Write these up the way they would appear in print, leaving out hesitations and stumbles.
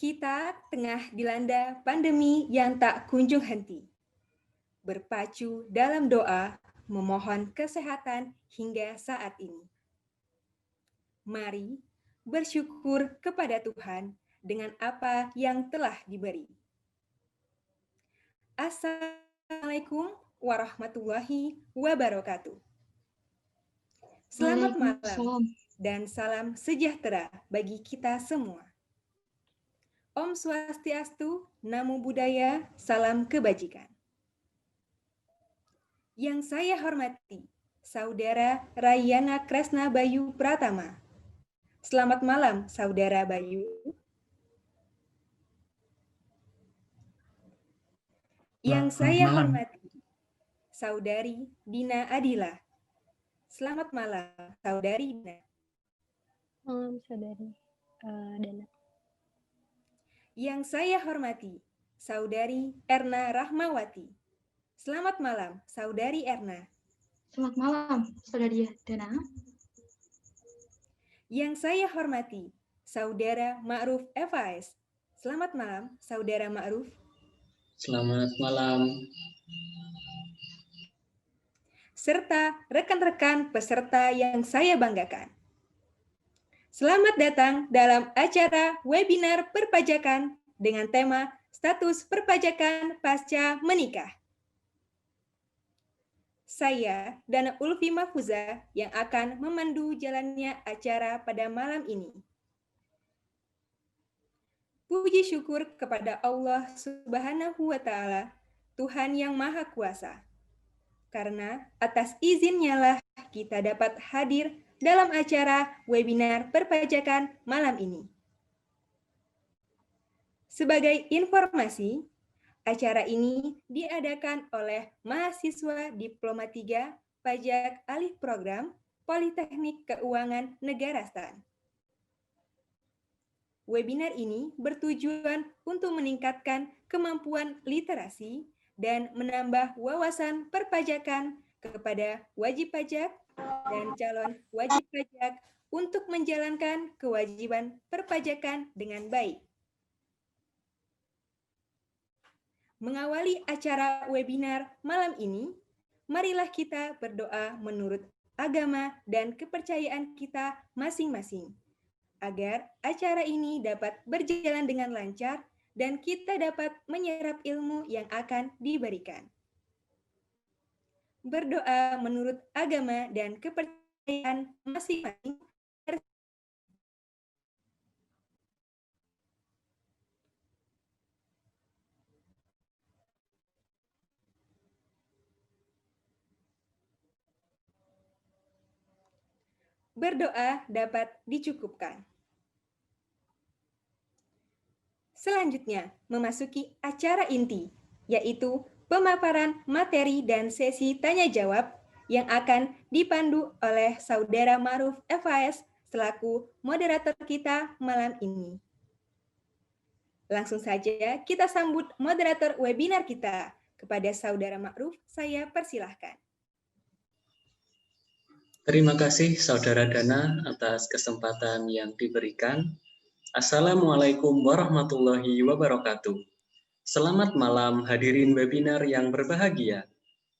Kita tengah dilanda pandemi yang tak kunjung henti. Berpacu dalam doa, memohon kesehatan hingga saat ini. Mari bersyukur kepada Tuhan dengan apa yang telah diberi. Assalamualaikum warahmatullahi wabarakatuh. Selamat malam Waalaikumsalam. dan salam sejahtera bagi kita semua. Om Swastiastu, Namo Buddhaya, salam kebajikan. Yang saya hormati, Saudara Rayana Kresna Bayu Pratama. Selamat malam, Saudara Bayu. Yang saya hormati, Saudari Dina Adila. Selamat malam, Saudari Dina. Malam, Saudari Dana. Yang saya hormati, Saudari Erna Rahmawati. Selamat malam, Saudari Erna. Selamat malam, Saudari Dana. Yang saya hormati, Saudara Ma'ruf Efais. Selamat malam, Saudara Ma'ruf. Selamat malam. Serta rekan-rekan peserta yang saya banggakan. Selamat datang dalam acara webinar perpajakan dengan tema Status Perpajakan Pasca Menikah. Saya, Dana Ulfi Mahfuza, yang akan memandu jalannya acara pada malam ini. Puji syukur kepada Allah Subhanahu wa Ta'ala, Tuhan yang Maha Kuasa. Karena atas izinnya lah kita dapat hadir dalam acara webinar perpajakan malam ini. Sebagai informasi, acara ini diadakan oleh mahasiswa Diploma 3 Pajak Alih Program Politeknik Keuangan Negara STAN. Webinar ini bertujuan untuk meningkatkan kemampuan literasi dan menambah wawasan perpajakan kepada wajib pajak dan calon wajib pajak untuk menjalankan kewajiban perpajakan dengan baik. Mengawali acara webinar malam ini, marilah kita berdoa menurut agama dan kepercayaan kita masing-masing, agar acara ini dapat berjalan dengan lancar dan kita dapat menyerap ilmu yang akan diberikan. Berdoa menurut agama dan kepercayaan masing-masing. Berdoa dapat dicukupkan. Selanjutnya, memasuki acara inti, yaitu pemaparan materi dan sesi tanya-jawab yang akan dipandu oleh Saudara Ma'ruf Efais selaku moderator kita malam ini. Langsung saja kita sambut moderator webinar kita. Kepada Saudara Ma'ruf, saya persilahkan. Terima kasih Saudara Dana atas kesempatan yang diberikan. Assalamualaikum warahmatullahi wabarakatuh. Selamat malam hadirin webinar yang berbahagia.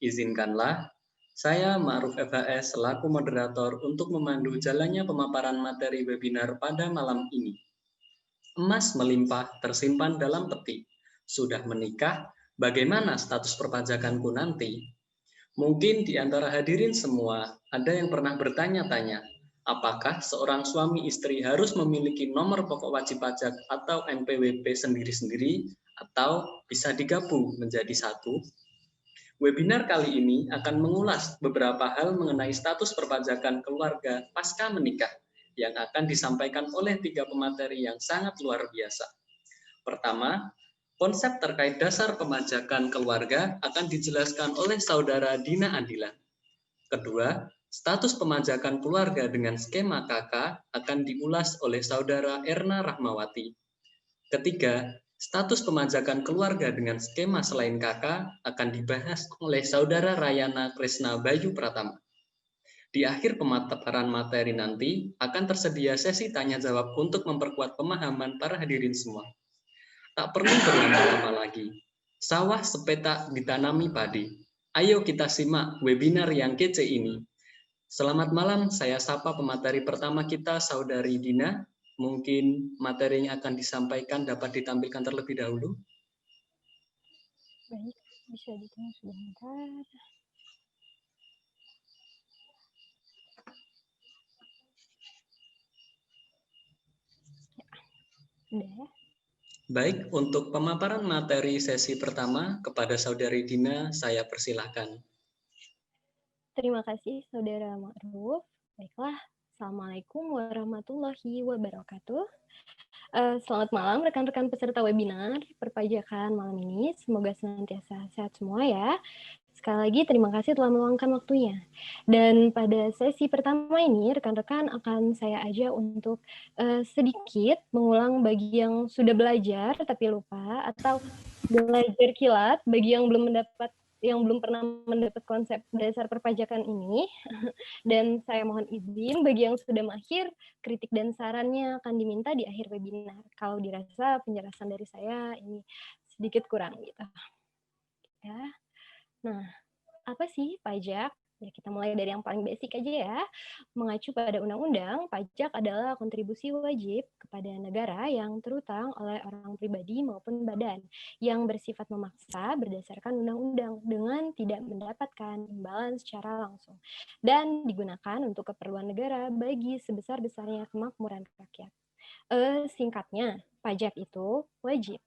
Izinkanlah saya Ma'ruf FHS selaku moderator untuk memandu jalannya pemaparan materi webinar pada malam ini. Emas melimpah tersimpan dalam peti. Sudah menikah, bagaimana status perpajakanku nanti? Mungkin di antara hadirin semua ada yang pernah bertanya-tanya, apakah seorang suami istri harus memiliki nomor pokok wajib pajak atau NPWP sendiri-sendiri atau bisa digabung menjadi satu? Webinar kali ini akan mengulas beberapa hal mengenai status perpajakan keluarga pasca menikah yang akan disampaikan oleh 3 pemateri yang sangat luar biasa. Pertama, konsep terkait dasar pemajakan keluarga akan dijelaskan oleh Saudara Dina Adila. Kedua, status pemajakan keluarga dengan skema KK akan diulas oleh Saudara Erna Rahmawati. Ketiga, status pemajakan keluarga dengan skema selain KK akan dibahas oleh Saudara Rayana Kresna Bayu Pratama. Di akhir pemaparan materi nanti akan tersedia sesi tanya-jawab untuk memperkuat pemahaman para hadirin semua. Tak perlu berlama-lama lagi. Sawah sepetak ditanami padi. Ayo kita simak webinar yang kece ini. Selamat malam, saya sapa pemateri pertama kita, Saudari Dina. Mungkin materinya akan disampaikan dapat ditampilkan terlebih dahulu. Baik, bisa ditunggu sebentar. Ya, udah ya. Baik, untuk pemaparan materi sesi pertama kepada Saudari Dina, saya persilahkan. Terima kasih Saudara Ma'ruf. Baiklah, Assalamualaikum warahmatullahi wabarakatuh. Selamat malam rekan-rekan peserta webinar perpajakan malam ini. Semoga senantiasa sehat semua ya. Sekali lagi terima kasih telah meluangkan waktunya. Dan pada sesi pertama ini rekan-rekan akan saya ajak untuk sedikit mengulang bagi yang sudah belajar tapi lupa, atau belajar kilat bagi yang belum pernah mendapat konsep dasar perpajakan ini. Dan saya mohon izin bagi yang sudah mahir, kritik dan sarannya akan diminta di akhir webinar. Kalau dirasa penjelasan dari saya ini sedikit kurang gitu. Ya. Nah, apa sih pajak? Ya, kita mulai dari yang paling basic aja ya. Mengacu pada undang-undang, pajak adalah kontribusi wajib kepada negara yang terutang oleh orang pribadi maupun badan yang bersifat memaksa berdasarkan undang-undang dengan tidak mendapatkan imbalan secara langsung dan digunakan untuk keperluan negara bagi sebesar-besarnya kemakmuran rakyat. Singkatnya, pajak itu wajib.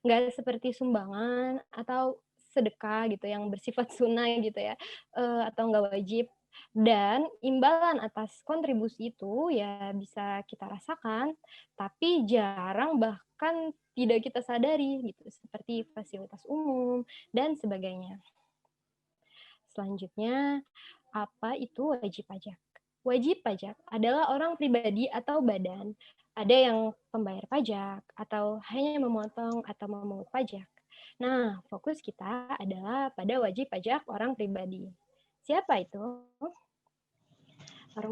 Nggak seperti sumbangan atau sedekah gitu yang bersifat sunnah gitu ya, atau nggak wajib. Dan imbalan atas kontribusi itu ya bisa kita rasakan, tapi jarang bahkan tidak kita sadari gitu, seperti fasilitas umum dan sebagainya. Selanjutnya, apa itu wajib pajak? Wajib pajak adalah orang pribadi atau badan. Ada yang pembayar pajak atau hanya memotong atau memungut pajak. Nah, fokus kita adalah pada wajib pajak orang pribadi. Siapa itu?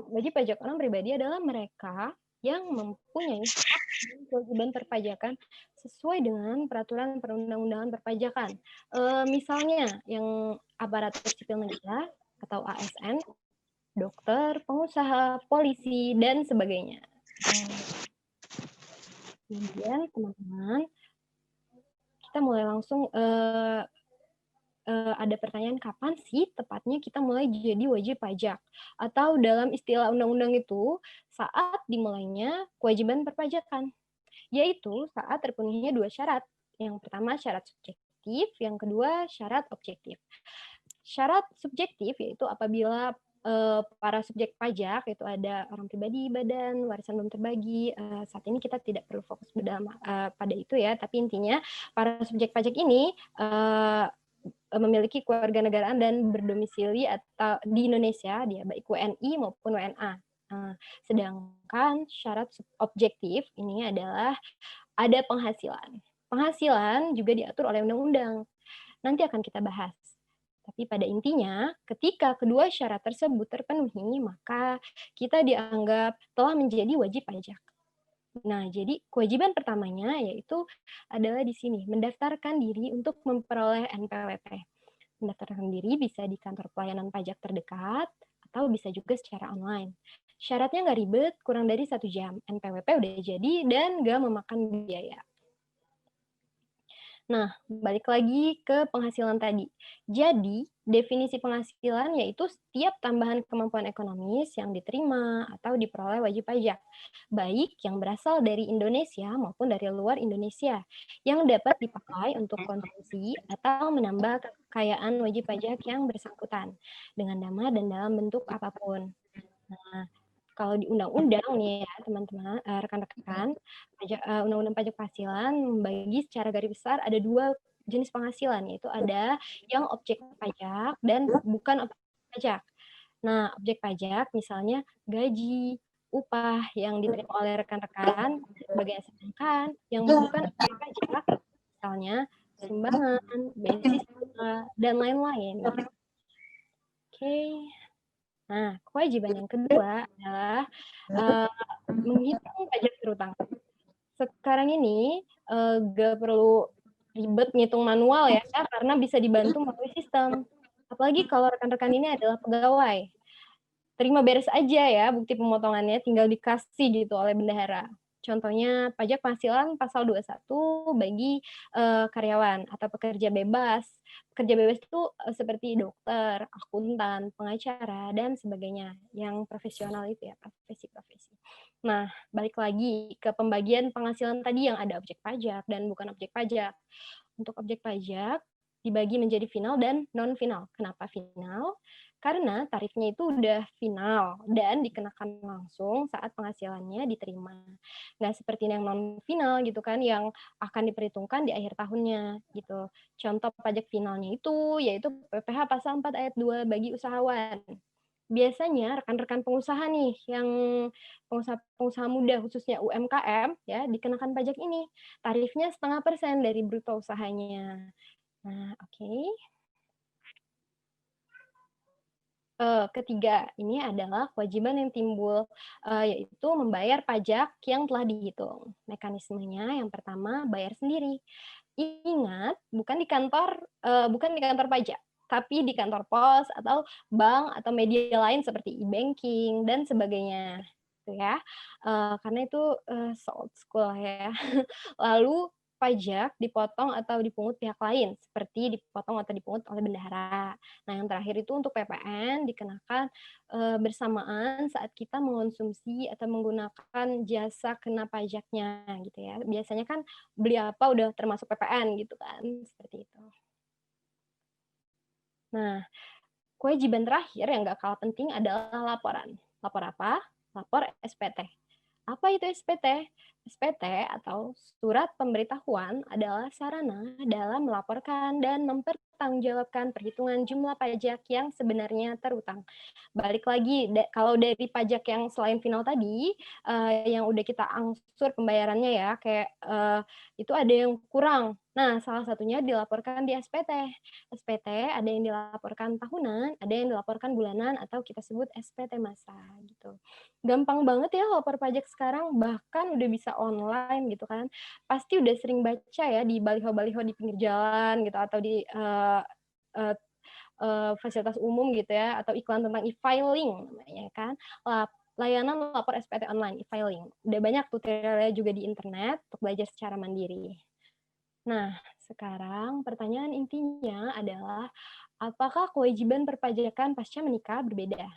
Wajib pajak orang pribadi adalah mereka yang mempunyai hak dan kewajiban perpajakan sesuai dengan peraturan perundang-undangan perpajakan. Misalnya yang aparatur sipil negara atau ASN, dokter, pengusaha, polisi, dan sebagainya. Kemudian teman-teman, kita mulai langsung ada pertanyaan, kapan sih tepatnya kita mulai jadi wajib pajak? Atau dalam istilah undang-undang itu, saat dimulainya kewajiban perpajakan, yaitu saat terpenuhinya dua syarat. Yang pertama syarat subjektif, yang kedua syarat objektif. Syarat subjektif yaitu apabila para subjek pajak, itu ada orang pribadi, badan, warisan belum terbagi. Saat ini kita tidak perlu fokus pada itu ya, tapi intinya para subjek pajak ini memiliki kewarganegaraan dan berdomisili atau di Indonesia, dia baik WNI maupun WNA. Sedangkan syarat objektif ini adalah ada penghasilan. Penghasilan juga diatur oleh undang-undang. Nanti akan kita bahas. Tapi pada intinya, ketika kedua syarat tersebut terpenuhi, maka kita dianggap telah menjadi wajib pajak. Nah, jadi kewajiban pertamanya yaitu adalah di sini, mendaftarkan diri untuk memperoleh NPWP. Mendaftarkan diri bisa di kantor pelayanan pajak terdekat, atau bisa juga secara online. Syaratnya nggak ribet, kurang dari 1 jam. NPWP udah jadi dan nggak memakan biaya. Nah, balik lagi ke penghasilan tadi. Jadi, definisi penghasilan yaitu setiap tambahan kemampuan ekonomis yang diterima atau diperoleh wajib pajak, baik yang berasal dari Indonesia maupun dari luar Indonesia, yang dapat dipakai untuk konsumsi atau menambah kekayaan wajib pajak yang bersangkutan, dengan nama dan dalam bentuk apapun. Nah, kalau di undang-undang nih ya teman-teman, rekan-rekan, undang-undang pajak penghasilan membagi secara garis besar ada 2 jenis penghasilan, yaitu ada yang objek pajak dan bukan objek pajak. Nah, objek pajak misalnya gaji, upah yang diterima oleh rekan-rekan sebagai sedangkan yang bukan objek pajak, misalnya sumbangan, beasiswa, dan lain-lain. Oke. Nah, kewajiban yang kedua adalah menghitung pajak terutang. sekarang ini nggak perlu ribet ngitung manual ya, karena bisa dibantu melalui sistem. Apalagi kalau rekan-rekan ini adalah pegawai. Terima beres aja ya bukti pemotongannya, tinggal dikasih gitu oleh bendahara. Contohnya pajak penghasilan pasal 21 bagi karyawan atau pekerja bebas. Pekerja bebas itu seperti dokter, akuntan, pengacara, dan sebagainya. Yang profesional itu ya, profesi-profesi. Nah, balik lagi ke pembagian penghasilan tadi yang ada objek pajak dan bukan objek pajak. Untuk objek pajak dibagi menjadi final dan non-final. Kenapa final? Karena tarifnya itu udah final dan dikenakan langsung saat penghasilannya diterima. Nggak seperti yang non-final gitu kan, yang akan diperhitungkan di akhir tahunnya gitu. Contoh pajak finalnya itu yaitu PPh pasal 4 ayat 2 bagi usahawan. Biasanya rekan-rekan pengusaha nih, yang pengusaha muda khususnya UMKM ya, dikenakan pajak ini. Tarifnya 0,5% dari bruto usahanya. Nah, oke. Ketiga, ini adalah kewajiban yang timbul, yaitu membayar pajak yang telah dihitung. Mekanismenya yang pertama, bayar sendiri. Ingat, bukan di kantor pajak, tapi di kantor pos atau bank atau media lain seperti e-banking dan sebagainya, gitu ya. Karena itu, so old school ya. Lalu pajak dipotong atau dipungut pihak lain, seperti dipotong atau dipungut oleh bendahara. Nah, yang terakhir itu untuk PPN dikenakan bersamaan saat kita mengonsumsi atau menggunakan jasa kena pajaknya gitu ya. Biasanya kan beli apa udah termasuk PPN gitu kan, seperti itu. Nah, kewajiban terakhir yang nggak kalah penting adalah laporan. Lapor apa? Lapor SPT. Apa itu SPT? SPT atau Surat Pemberitahuan adalah sarana dalam melaporkan dan mempertanggungjawabkan perhitungan jumlah pajak yang sebenarnya terutang. Balik lagi, kalau dari pajak yang selain final tadi, yang udah kita angsur pembayarannya ya, kayak itu ada yang kurang. Nah, salah satunya dilaporkan di SPT. SPT ada yang dilaporkan tahunan, ada yang dilaporkan bulanan, atau kita sebut SPT masa gitu. Gampang banget ya lapor pajak sekarang, bahkan udah bisa online gitu kan. Pasti udah sering baca ya di baliho-baliho di pinggir jalan gitu, atau di fasilitas umum gitu ya, atau iklan tentang e-filing namanya kan. Layanan lapor SPT online, e-filing. Udah banyak tutorialnya juga di internet untuk belajar secara mandiri. Nah, sekarang pertanyaan intinya adalah, apakah kewajiban perpajakan pasca menikah berbeda?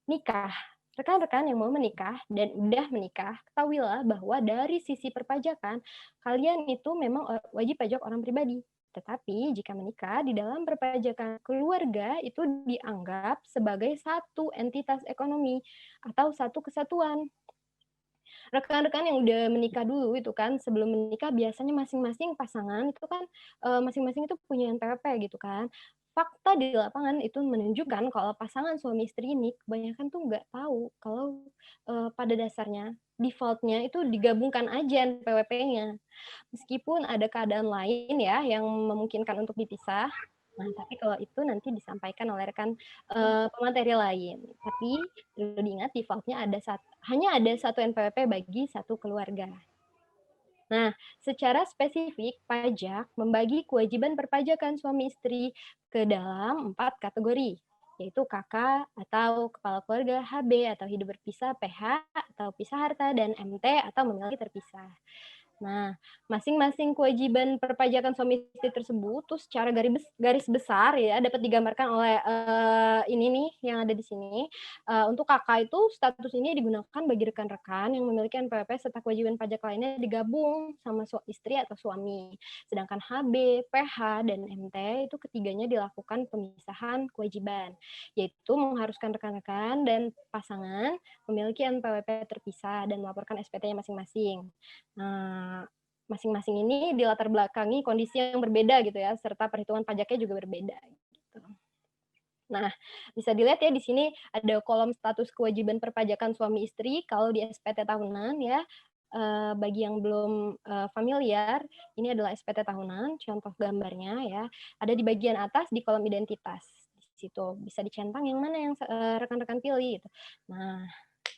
Nikah. Rekan-rekan yang mau menikah dan udah menikah, ketahuilah bahwa dari sisi perpajakan, kalian itu memang wajib pajak orang pribadi. Tetapi jika menikah, di dalam perpajakan keluarga itu dianggap sebagai satu entitas ekonomi atau satu kesatuan. Rekan-rekan yang udah menikah dulu itu kan, sebelum menikah biasanya masing-masing pasangan itu kan, masing-masing itu punya NPWP gitu kan. Fakta di lapangan itu menunjukkan kalau pasangan suami istri ini kebanyakan tuh nggak tahu kalau, pada dasarnya default-nya itu digabungkan aja NPWP-nya. Meskipun ada keadaan lain ya yang memungkinkan untuk dipisah, nah tapi kalau itu nanti disampaikan oleh rekan, pemateri lain. Tapi perlu diingat default-nya hanya ada satu NPWP bagi satu keluarga. Nah, secara spesifik, pajak membagi kewajiban perpajakan suami istri ke dalam 4 kategori, yaitu KK atau kepala keluarga, HB atau hidup berpisah, PH atau pisah harta, dan MT atau memiliki terpisah. Nah, masing-masing kewajiban perpajakan suami istri tersebut tuh secara garis besar ya dapat digambarkan oleh ini nih yang ada di sini. Untuk kakak itu status ini digunakan bagi rekan-rekan yang memiliki NPWP serta kewajiban pajak lainnya digabung sama istri atau suami. Sedangkan HB, PH, dan MT itu ketiganya dilakukan pemisahan kewajiban, yaitu mengharuskan rekan-rekan dan pasangan memiliki NPWP terpisah dan melaporkan SPT-nya masing-masing. Nah, masing-masing ini dilatar belakangi kondisi yang berbeda gitu ya, serta perhitungan pajaknya juga berbeda gitu. Nah, bisa dilihat ya di sini ada kolom status kewajiban perpajakan suami istri kalau di SPT tahunan ya. Bagi yang belum familiar, ini adalah SPT tahunan, contoh gambarnya ya. Ada di bagian atas di kolom identitas. Di situ bisa dicentang yang mana yang rekan-rekan pilih gitu. Nah,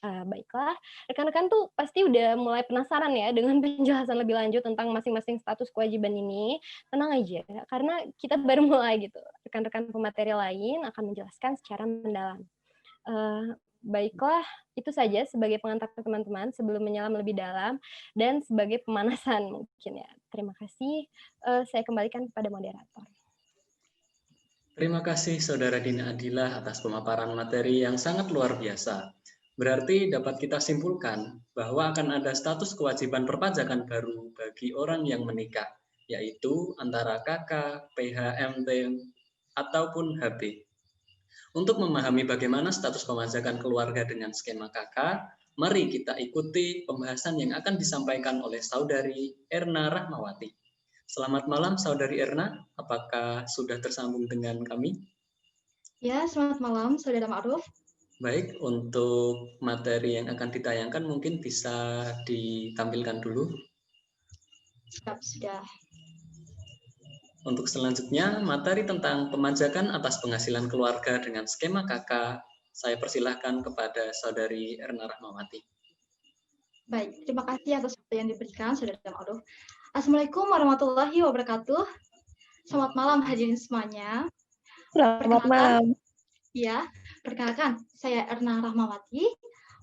Baiklah, rekan-rekan tuh pasti udah mulai penasaran ya dengan penjelasan lebih lanjut tentang masing-masing status kewajiban ini. Tenang aja, karena kita baru mulai gitu. Rekan-rekan pemateri lain akan menjelaskan secara mendalam. Baiklah, itu saja sebagai pengantar teman-teman sebelum menyelam lebih dalam dan sebagai pemanasan mungkin ya. Terima kasih. Saya kembalikan kepada moderator. Terima kasih Saudara Dina Adilah atas pemaparan materi yang sangat luar biasa. Berarti dapat kita simpulkan bahwa akan ada status kewajiban perpajakan baru bagi orang yang menikah, yaitu antara KK, PH, MT, ataupun HB. Untuk memahami bagaimana status pemajakan keluarga dengan skema KK, mari kita ikuti pembahasan yang akan disampaikan oleh Saudari Erna Rahmawati. Selamat malam Saudari Erna, apakah sudah tersambung dengan kami? Ya, selamat malam Saudara Ma'ruf. Baik, untuk materi yang akan ditayangkan mungkin bisa ditampilkan dulu. Siap, sudah. Untuk selanjutnya, materi tentang pemajakan atas penghasilan keluarga dengan skema KK, saya persilahkan kepada Saudari Erna Rahmawati. Baik, terima kasih atas waktu yang diberikan Saudara Ma'ruf. Assalamualaikum warahmatullahi wabarakatuh. Selamat malam hadirin semuanya. Selamat malam. Ya, perkenalkan, saya Erna Rahmawati.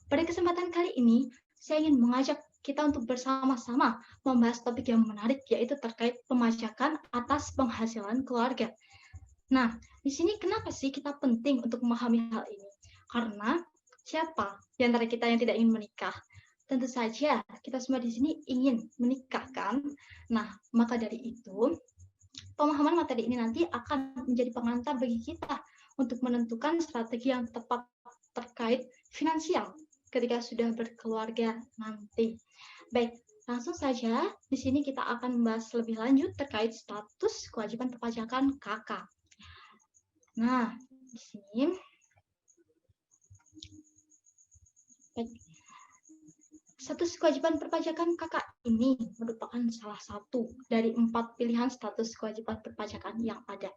Pada kesempatan kali ini, saya ingin mengajak kita untuk bersama-sama membahas topik yang menarik, yaitu terkait pemajakan atas penghasilan keluarga. Nah, di sini kenapa sih kita penting untuk memahami hal ini? Karena siapa di antara kita yang tidak ingin menikah? Tentu saja kita semua di sini ingin menikah, kan? Nah, maka dari itu, pemahaman materi ini nanti akan menjadi pengantar bagi kita untuk menentukan strategi yang tepat terkait finansial ketika sudah berkeluarga nanti. Baik, langsung saja di sini kita akan membahas lebih lanjut terkait status kewajiban perpajakan KK. Nah, di sini baik. Status kewajiban perpajakan KK ini merupakan salah satu dari 4 pilihan status kewajiban perpajakan yang ada,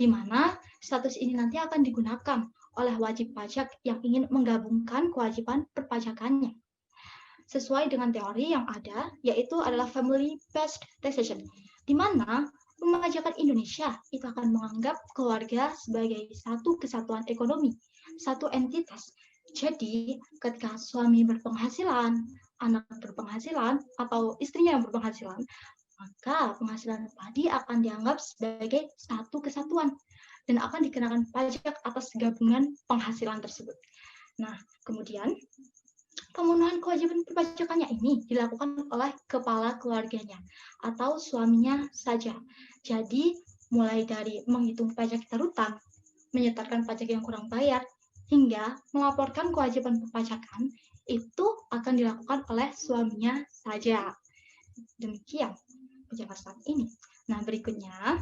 di mana status ini nanti akan digunakan oleh wajib pajak yang ingin menggabungkan kewajiban perpajakannya. Sesuai dengan teori yang ada, yaitu adalah family-based taxation, di mana pemajakan Indonesia itu akan menganggap keluarga sebagai satu kesatuan ekonomi, satu entitas. Jadi, ketika suami berpenghasilan, anak berpenghasilan, atau istrinya yang berpenghasilan, maka penghasilan padi akan dianggap sebagai satu kesatuan dan akan dikenakan pajak atas gabungan penghasilan tersebut. Nah, kemudian pemenuhan kewajiban perpajakannya ini dilakukan oleh kepala keluarganya atau suaminya saja. Jadi, mulai dari menghitung pajak terutang, menyetorkan pajak yang kurang bayar, hingga melaporkan kewajiban perpajakan itu akan dilakukan oleh suaminya saja. Demikian penjelasan ini. Nah, berikutnya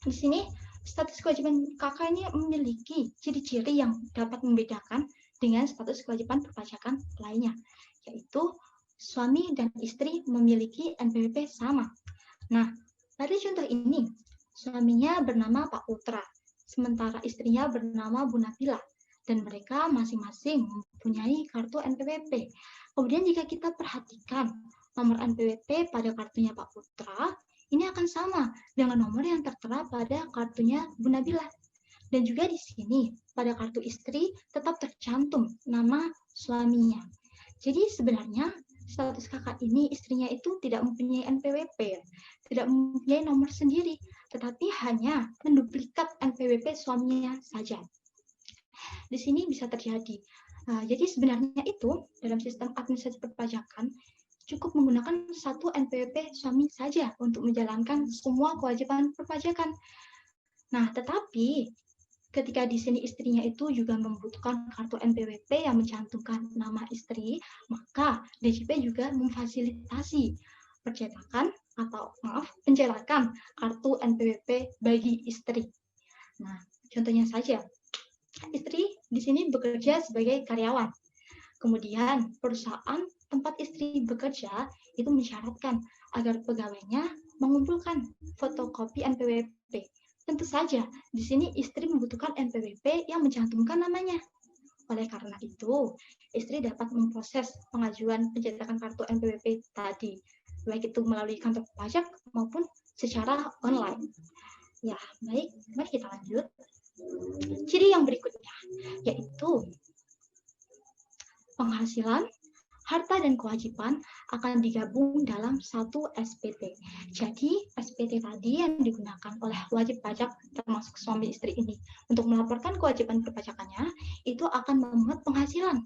di sini status kewajiban KK ini memiliki ciri-ciri yang dapat membedakan dengan status kewajiban perpajakan lainnya, yaitu suami dan istri memiliki NPWP sama. Nah, pada contoh ini, suaminya bernama Pak Putra, sementara istrinya bernama Bu Nabila, dan mereka masing-masing mempunyai kartu NPWP. Kemudian jika kita perhatikan nomor NPWP pada kartunya Pak Putra, ini akan sama dengan nomor yang tertera pada kartunya Bu Nabila. Dan juga di sini, pada kartu istri tetap tercantum nama suaminya. Jadi sebenarnya status kakak ini, istrinya itu tidak mempunyai NPWP, tidak mempunyai nomor sendiri, tetapi hanya menduplikat NPWP suaminya saja. Di sini bisa terjadi. Jadi sebenarnya itu dalam sistem administrasi perpajakan cukup menggunakan satu NPWP suami saja untuk menjalankan semua kewajiban perpajakan. Nah, tetapi ketika di sini istrinya itu juga membutuhkan kartu NPWP yang mencantumkan nama istri, maka DJP juga memfasilitasi pencetakan kartu NPWP bagi istri. Nah, contohnya saja, istri di sini bekerja sebagai karyawan. Kemudian perusahaan tempat istri bekerja itu mensyaratkan agar pegawainya mengumpulkan fotokopi NPWP. Tentu saja di sini istri membutuhkan NPWP yang mencantumkan namanya. Oleh karena itu, istri dapat memproses pengajuan pencetakan kartu NPWP tadi, baik itu melalui kantor pajak maupun secara online. Ya, baik, mari kita lanjut. Ciri yang berikutnya, yaitu penghasilan, harta dan kewajiban akan digabung dalam satu SPT. Jadi, SPT tadi yang digunakan oleh wajib pajak termasuk suami istri ini untuk melaporkan kewajiban perpajakannya itu akan memuat penghasilan.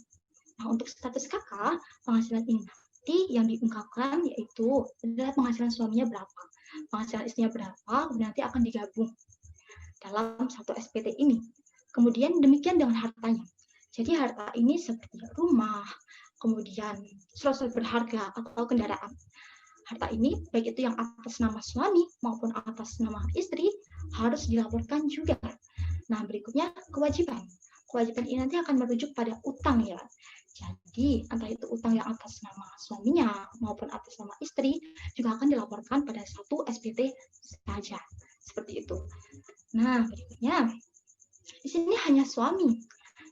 Nah, untuk status kakak, penghasilan ini nanti yang diungkapkan yaitu adalah penghasilan suaminya berapa, penghasilan istrinya berapa, nanti akan digabung dalam satu SPT ini. Kemudian demikian dengan hartanya. Jadi harta ini seperti rumah, kemudian sesuatu berharga atau kendaraan. Harta ini, baik itu yang atas nama suami maupun atas nama istri, harus dilaporkan juga. Nah, berikutnya kewajiban. Kewajiban ini nanti akan merujuk pada utang ya. Jadi, antara itu utang yang atas nama suaminya maupun atas nama istri, juga akan dilaporkan pada satu SPT saja. Seperti itu. Nah, berikutnya, di sini hanya suami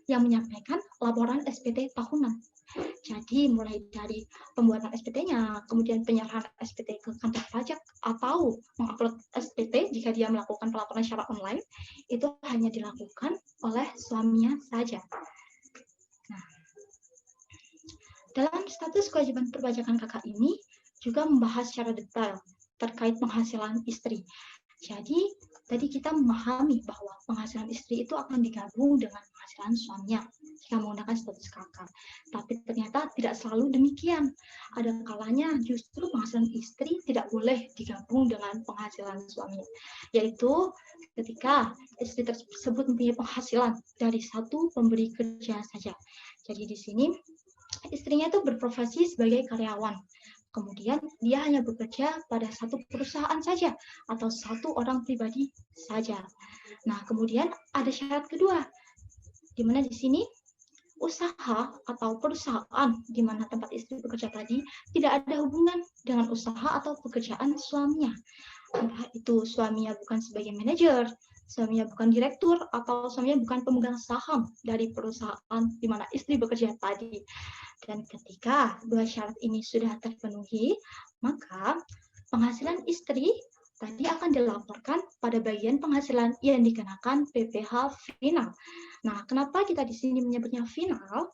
yang menyampaikan laporan SPT tahunan. Jadi mulai dari pembuatan SPT-nya, kemudian penyerahan SPT ke kantor pajak, atau mengupload SPT jika dia melakukan pelaporan secara online, itu hanya dilakukan oleh suaminya saja. Nah, dalam status kewajiban perpajakan kakak ini juga membahas secara detail terkait penghasilan istri. Jadi, tadi kita memahami bahwa penghasilan istri itu akan digabung dengan penghasilan suaminya jika menggunakan status kakak. Tapi ternyata tidak selalu demikian. Ada kalanya justru penghasilan istri tidak boleh digabung dengan penghasilan suaminya. Yaitu ketika istri tersebut mempunyai penghasilan dari satu pemberi kerja saja. Jadi di sini istrinya itu berprofesi sebagai karyawan. Kemudian dia hanya bekerja pada satu perusahaan saja atau satu orang pribadi saja. Nah, kemudian ada syarat kedua, di mana di sini usaha atau perusahaan di mana tempat istri bekerja tadi tidak ada hubungan dengan usaha atau pekerjaan suaminya. Entah itu suaminya bukan sebagai manajer, suaminya bukan direktur, atau suaminya bukan pemegang saham dari perusahaan di mana istri bekerja tadi. Dan ketika dua syarat ini sudah terpenuhi, maka penghasilan istri tadi akan dilaporkan pada bagian penghasilan yang dikenakan PPh final. Nah, kenapa kita di sini menyebutnya final?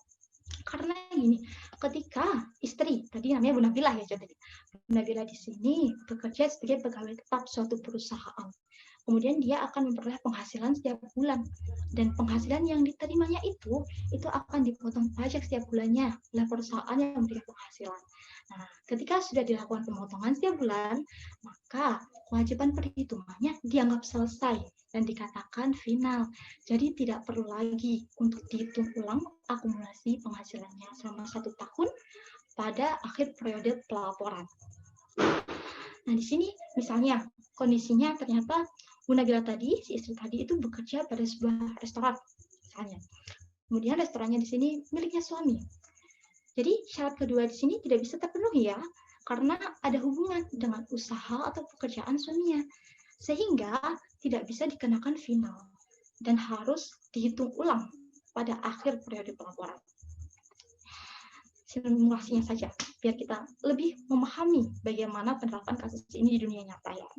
Karena gini, ketika istri, tadi namanya Bu Nabila ya, jadi Bu Nabila di sini bekerja sebagai pegawai tetap suatu perusahaan. Kemudian dia akan memperoleh penghasilan setiap bulan. Dan penghasilan yang diterimanya itu akan dipotong pajak setiap bulannya oleh perusahaan yang memberikan penghasilan. Nah, ketika sudah dilakukan pemotongan setiap bulan, maka kewajiban perhitungannya dianggap selesai dan dikatakan final. Jadi tidak perlu lagi untuk dihitung ulang akumulasi penghasilannya selama 1 tahun pada akhir periode pelaporan. Nah, di sini misalnya kondisinya ternyata Bu Nabila tadi, si istri tadi itu bekerja pada sebuah restoran misalnya. Kemudian restorannya di sini miliknya suami. Jadi syarat kedua di sini tidak bisa terpenuhi ya, karena ada hubungan dengan usaha atau pekerjaan suaminya. Sehingga tidak bisa dikenakan final dan harus dihitung ulang pada akhir periode pelaporan. Simulasinya saja, biar kita lebih memahami bagaimana penerapan kasus ini di dunia nyata ya.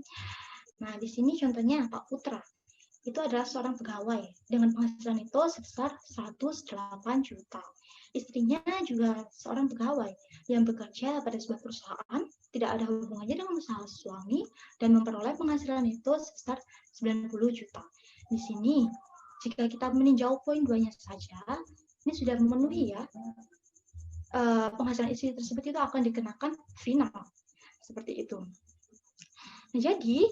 Nah, di sini contohnya Pak Putra. Itu adalah seorang pegawai dengan penghasilan itu sebesar 108 juta. Istrinya juga seorang pegawai yang bekerja pada sebuah perusahaan, tidak ada hubungannya dengan usaha suami, dan memperoleh penghasilan itu sebesar 90 juta. Di sini, jika kita meninjau poin 2-nya saja, ini sudah memenuhi ya, penghasilan istri tersebut itu akan dikenakan final. Seperti itu. Nah, jadi,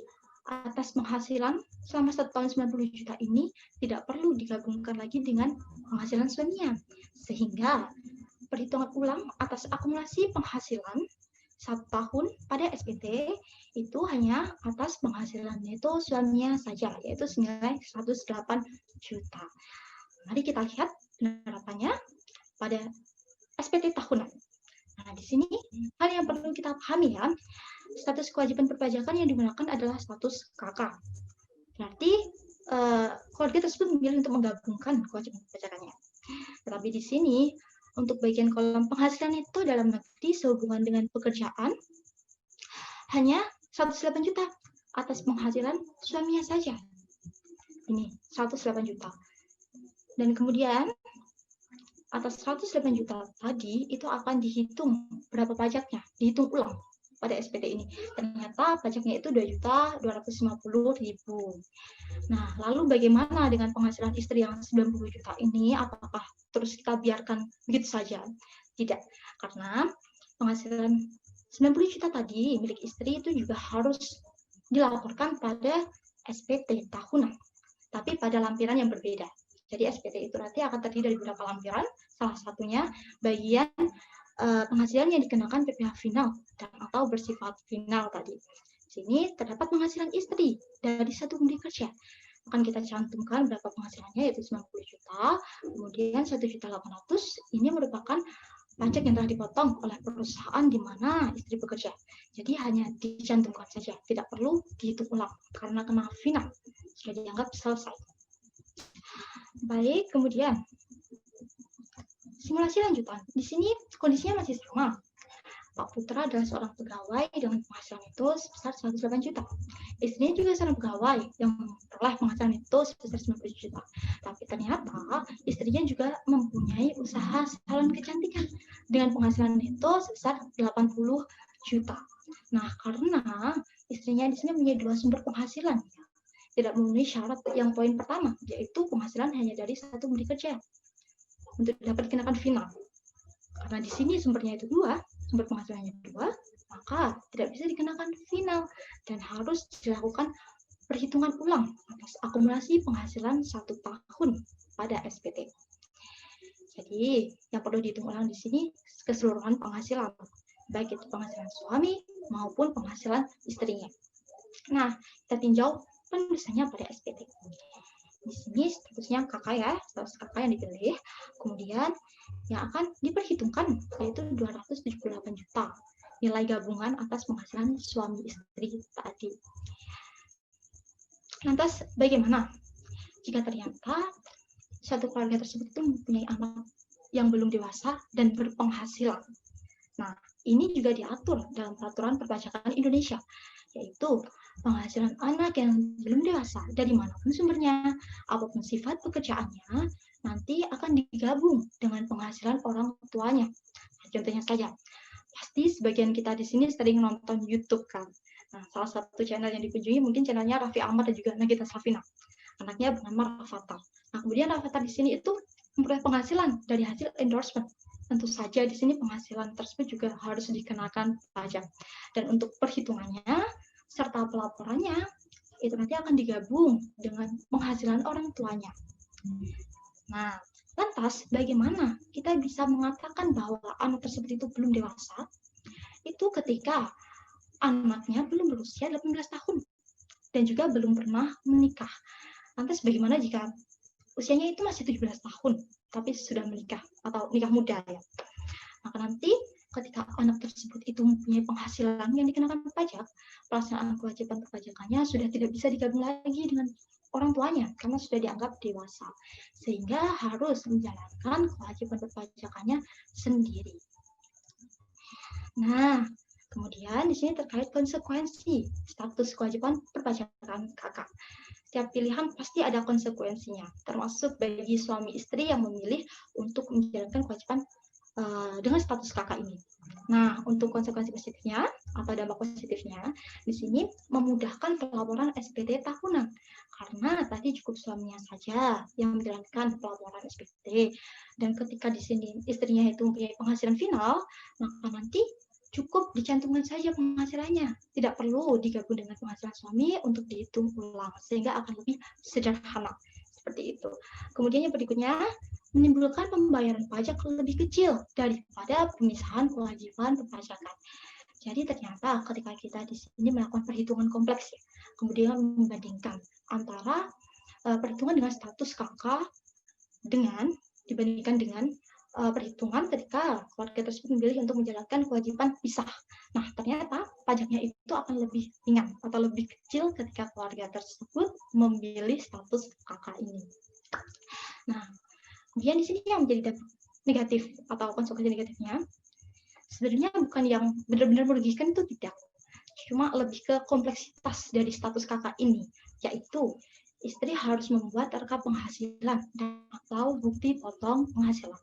atas penghasilan selama 1 tahun 90 juta ini tidak perlu digabungkan lagi dengan penghasilan suaminya. Sehingga perhitungan ulang atas akumulasi penghasilan 1 tahun pada SPT itu hanya atas penghasilan itu suaminya saja, yaitu senilai 108 juta. Mari kita lihat penerapannya pada SPT tahunan. Nah, di sini hal yang perlu kita pahami ya, status kewajiban perpajakan yang digunakan adalah status KK. Berarti keluarga tersebut memilih untuk menggabungkan kewajiban perpajakannya. Tetapi di sini untuk bagian kolom penghasilan itu dalam negeri sehubungan dengan pekerjaan hanya 108 juta atas penghasilan suaminya saja. Ini 108 juta. Dan kemudian atas 108 juta tadi itu akan dihitung berapa pajaknya, dihitung ulang pada SPT ini. Ternyata pajaknya itu 2.250.000. Nah, lalu bagaimana dengan penghasilan istri yang 90 juta ini? Apakah terus kita biarkan begitu saja? Tidak, karena penghasilan 90 juta tadi milik istri itu juga harus dilaporkan pada SPT tahunan, tapi pada lampiran yang berbeda. Jadi SPT itu nanti akan terdiri dari beberapa lampiran, salah satunya bagian penghasilan yang dikenakan PPh final dan atau bersifat final tadi. Di sini terdapat penghasilan istri dari satu pemberi kerja. Akan kita cantumkan berapa penghasilannya, yaitu 90 juta, kemudian 1.800.000 ini merupakan pajak yang telah dipotong oleh perusahaan di mana istri bekerja. Jadi hanya dicantumkan saja, tidak perlu dihitung ulang karena kena final, sudah dianggap selesai. Baik, kemudian simulasi lanjutan. Di sini kondisinya masih sama. Pak Putra adalah seorang pegawai dengan penghasilan itu sebesar 108 juta. Istrinya juga seorang pegawai yang memperoleh penghasilan itu sebesar 90 juta. Tapi ternyata istrinya juga mempunyai usaha salon kecantikan dengan penghasilan itu sebesar 80 juta. Nah, karena istrinya di sini mempunyai dua sumber penghasilan, tidak memenuhi syarat yang poin pertama, yaitu penghasilan hanya dari satu pemberi kerja untuk dapat dikenakan final. Karena di sini sumbernya itu dua, sumber penghasilannya dua, maka tidak bisa dikenakan final dan harus dilakukan perhitungan ulang atas akumulasi penghasilan 1 tahun pada SPT. Jadi yang perlu dihitung ulang di sini keseluruhan penghasilan, baik itu penghasilan suami maupun penghasilan istrinya. Nah, kita tinjau penulisannya pada SPT. Di sini statusnya kakak ya, status kakak yang dipilih. Kemudian yang akan diperhitungkan yaitu 278 juta nilai gabungan atas penghasilan suami istri tadi. Lantas bagaimana jika ternyata satu keluarga tersebut itu mempunyai anak yang belum dewasa dan berpenghasilan? Nah, ini juga diatur dalam peraturan perpajakan Indonesia, yaitu penghasilan anak yang belum dewasa dari manapun sumbernya, apapun sifat pekerjaannya, nanti akan digabung dengan penghasilan orang tuanya. Contohnya saja, pasti sebagian kita di sini sering nonton YouTube kan. Nah, salah satu channel yang dikunjungi mungkin channelnya Raffi Ahmad dan juga Nagita Slavina. Anaknya bernama Rafathar. Nah, kemudian Rafathar di sini itu memperoleh penghasilan dari hasil endorsement. Tentu saja di sini penghasilan tersebut juga harus dikenakan pajak. Dan untuk perhitungannya serta pelaporannya itu nanti akan digabung dengan penghasilan orang tuanya. Nah, lantas bagaimana kita bisa mengatakan bahwa anak tersebut itu belum dewasa? Itu ketika anaknya belum berusia 18 tahun dan juga belum pernah menikah. Lantas bagaimana jika usianya itu masih 17 tahun tapi sudah menikah atau nikah muda ya? Maka nanti ketika anak tersebut itu mempunyai penghasilan yang dikenakan pajak, pelaksanaan kewajiban perpajakannya sudah tidak bisa digabung lagi dengan orang tuanya karena sudah dianggap dewasa, sehingga harus menjalankan kewajiban perpajakannya sendiri. Nah, kemudian di sini terkait konsekuensi status kewajiban perpajakan kakak. Setiap pilihan pasti ada konsekuensinya, termasuk bagi suami istri yang memilih untuk menjalankan kewajiban dengan status kakak ini. Nah, untuk konsekuensi positifnya atau dampak positifnya, di sini memudahkan pelaporan SPT tahunan. Karena tadi cukup suaminya saja yang menjalankan pelaporan SPT. Dan ketika di sini istrinya itu mempunyai penghasilan final, maka nanti cukup dicantumkan saja penghasilannya. Tidak perlu digabung dengan penghasilan suami untuk dihitung ulang, sehingga akan lebih sederhana. Seperti itu. Kemudian yang berikutnya, menimbulkan pembayaran pajak lebih kecil daripada pemisahan kewajiban perpajakan. Jadi ternyata ketika kita di sini melakukan perhitungan kompleks, ya, kemudian membandingkan antara perhitungan dengan status kakak dibandingkan dengan perhitungan ketika keluarga tersebut memilih untuk menjalankan kewajiban pisah. Nah, ternyata pajaknya itu akan lebih ringan atau lebih kecil ketika keluarga tersebut memilih status kakak ini. Nah, Kemudian di sini yang menjadi dampak negatif atau konsekuensi negatifnya, sebenarnya bukan yang benar-benar merugikan itu tidak. Cuma lebih ke kompleksitas dari status kakak ini, yaitu istri harus membuat rekap penghasilan atau bukti potong penghasilan.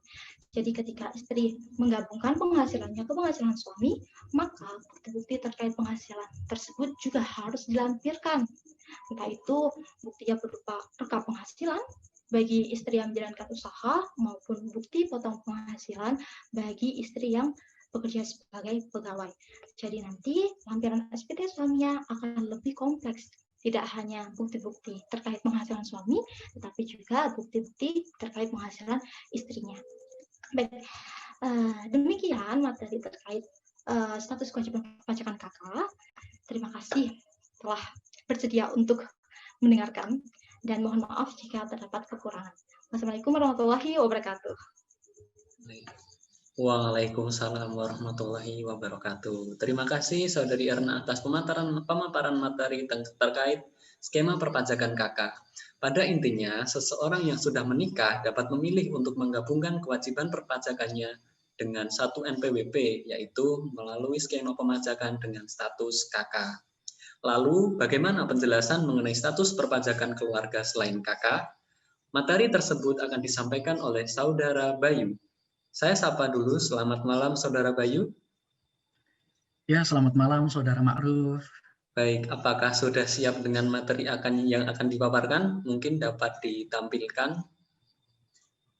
Jadi ketika istri menggabungkan penghasilannya ke penghasilan suami, maka bukti-bukti terkait penghasilan tersebut juga harus dilampirkan. Entah itu buktinya berupa rekap penghasilan bagi istri yang menjalankan usaha maupun bukti potong penghasilan bagi istri yang bekerja sebagai pegawai. Jadi nanti lampiran SPT suaminya akan lebih kompleks. Tidak hanya bukti-bukti terkait penghasilan suami, tetapi juga bukti-bukti terkait penghasilan istrinya. Baik, demikian materi terkait status kewajiban perpajakan kakak. Terima kasih telah bersedia untuk mendengarkan dan mohon maaf jika terdapat kekurangan. Wassalamualaikum warahmatullahi wabarakatuh. Waalaikumsalam warahmatullahi wabarakatuh. Terima kasih Saudari Erna atas pemaparan materi terkait skema perpajakan kakak. Pada intinya, seseorang yang sudah menikah dapat memilih untuk menggabungkan kewajiban perpajakannya dengan satu NPWP, yaitu melalui skema pemajakan dengan status kakak. Lalu, bagaimana penjelasan mengenai status perpajakan keluarga selain kakak? Materi tersebut akan disampaikan oleh Saudara Bayu. Saya sapa dulu, selamat malam Saudara Bayu. Ya, selamat malam Saudara Ma'ruf. Baik, apakah sudah siap dengan materi yang akan dipaparkan? Mungkin dapat ditampilkan.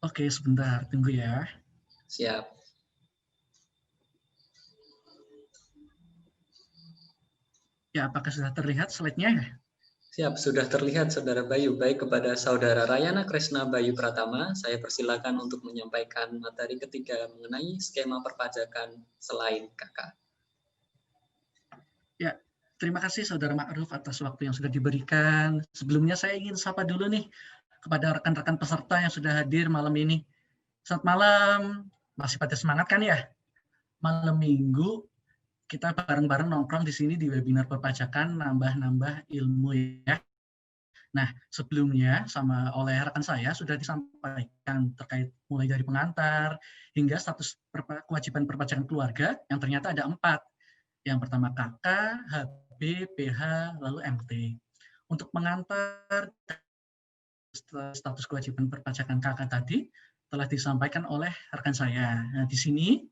Oke, sebentar, tunggu ya. Siap. Ya, apakah sudah terlihat slide-nya? Siap, sudah terlihat Saudara Bayu. Baik, kepada Saudara Rayana Kresna Bayu Pratama, saya persilakan untuk menyampaikan materi ketiga mengenai skema perpajakan selain kakak. Ya, terima kasih Saudara Ma'ruf atas waktu yang sudah diberikan. Sebelumnya saya ingin sapa dulu nih kepada rekan-rekan peserta yang sudah hadir malam ini. Selamat malam, masih pada semangat kan ya? Malam Minggu kita bareng-bareng nongkrong di sini di webinar perpajakan, nambah-nambah ilmu ya. Nah, sebelumnya oleh rekan saya sudah disampaikan terkait mulai dari pengantar hingga status kewajiban perpajakan keluarga yang ternyata ada 4. Yang pertama KK, HB, PH, lalu MT. Untuk pengantar status kewajiban perpajakan KK tadi telah disampaikan oleh rekan saya. Nah, di sini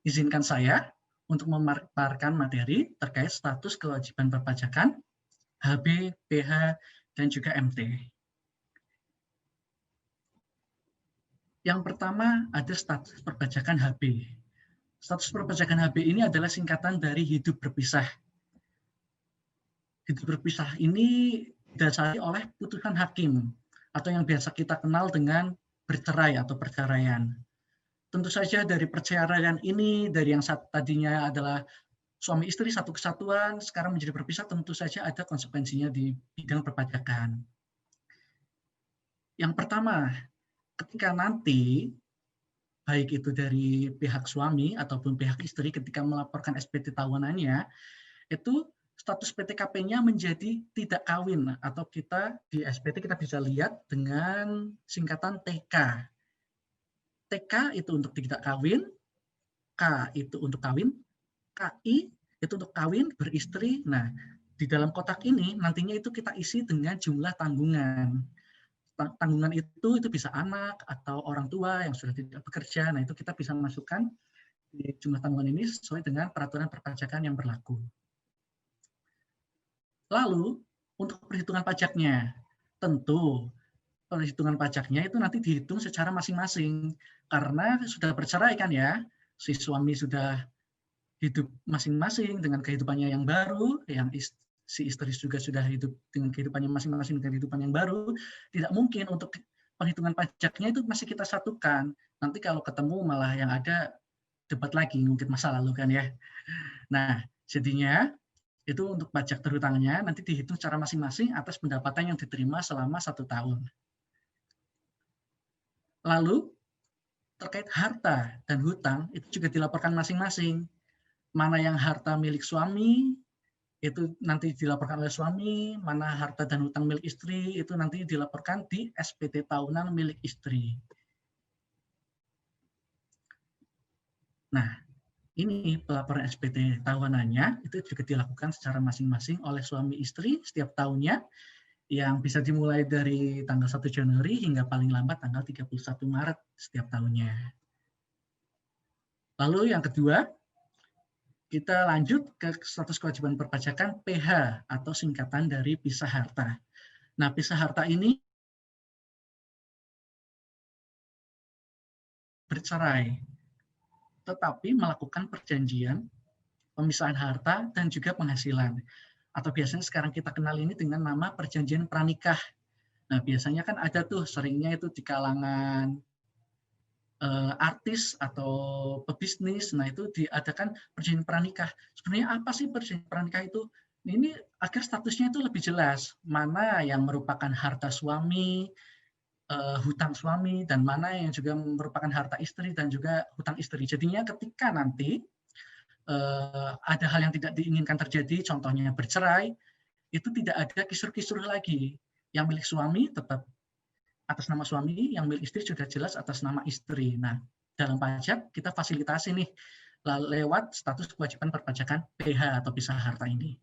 izinkan saya untuk memaparkan materi terkait status kewajiban perpajakan HB, PH, dan juga MT. Yang pertama ada status perpajakan HB. Status perpajakan HB ini adalah singkatan dari hidup berpisah. Hidup berpisah ini didasari oleh putusan hakim atau yang biasa kita kenal dengan bercerai atau perceraian. Tentu saja dari perceraian ini, dari yang tadinya adalah suami istri satu kesatuan, sekarang menjadi berpisah, tentu saja ada konsekuensinya di bidang perpajakan. Yang pertama, ketika nanti, baik itu dari pihak suami ataupun pihak istri ketika melaporkan SPT tahunannya, itu status PTKP-nya menjadi tidak kawin, atau kita di SPT kita bisa lihat dengan singkatan TK. TK itu untuk tidak kawin, K itu untuk kawin, KI itu untuk kawin, beristri. Nah, di dalam kotak ini nantinya itu kita isi dengan jumlah tanggungan. Tanggungan itu bisa anak atau orang tua yang sudah tidak bekerja. Nah, itu kita bisa masukkan di jumlah tanggungan ini sesuai dengan peraturan perpajakan yang berlaku. Lalu, untuk perhitungan pajaknya, tentu perhitungan pajaknya itu nanti dihitung secara masing-masing. Karena sudah bercerai kan ya, si suami sudah hidup masing-masing dengan kehidupannya yang baru, si istri juga sudah hidup dengan kehidupannya masing-masing dengan kehidupan yang baru, tidak mungkin untuk perhitungan pajaknya itu masih kita satukan. Nanti kalau ketemu malah yang ada debat lagi, mungkin masa lalu kan ya. Nah, jadinya itu untuk pajak terhutangnya nanti dihitung secara masing-masing atas pendapatan yang diterima selama 1 tahun. Lalu, terkait harta dan hutang, itu juga dilaporkan masing-masing. Mana yang harta milik suami, itu nanti dilaporkan oleh suami, mana harta dan hutang milik istri, itu nanti dilaporkan di SPT tahunan milik istri. Nah, ini pelaporan SPT tahunannya itu juga dilakukan secara masing-masing oleh suami istri setiap tahunnya, yang bisa dimulai dari tanggal 1 Januari hingga paling lambat tanggal 31 Maret setiap tahunnya. Lalu yang kedua, kita lanjut ke status kewajiban perpajakan PH atau singkatan dari pisah harta. Nah, pisah harta ini bercerai, tetapi melakukan perjanjian pemisahan harta dan juga penghasilan. Atau biasanya sekarang kita kenal ini dengan nama perjanjian pranikah. Nah, biasanya kan ada tuh seringnya itu di kalangan artis atau pebisnis. Nah, itu diadakan perjanjian pranikah. Sebenarnya apa sih perjanjian pranikah itu? Ini agar statusnya itu lebih jelas, mana yang merupakan harta suami, hutang suami, dan mana yang juga merupakan harta istri dan juga hutang istri. Jadinya ketika nanti ada hal yang tidak diinginkan terjadi, contohnya bercerai, itu tidak ada kisruh-kisruh lagi. Yang milik suami tetap atas nama suami, yang milik istri sudah jelas atas nama istri. Nah, dalam pajak kita fasilitasi nih lewat status kewajiban perpajakan PH atau pisah harta ini.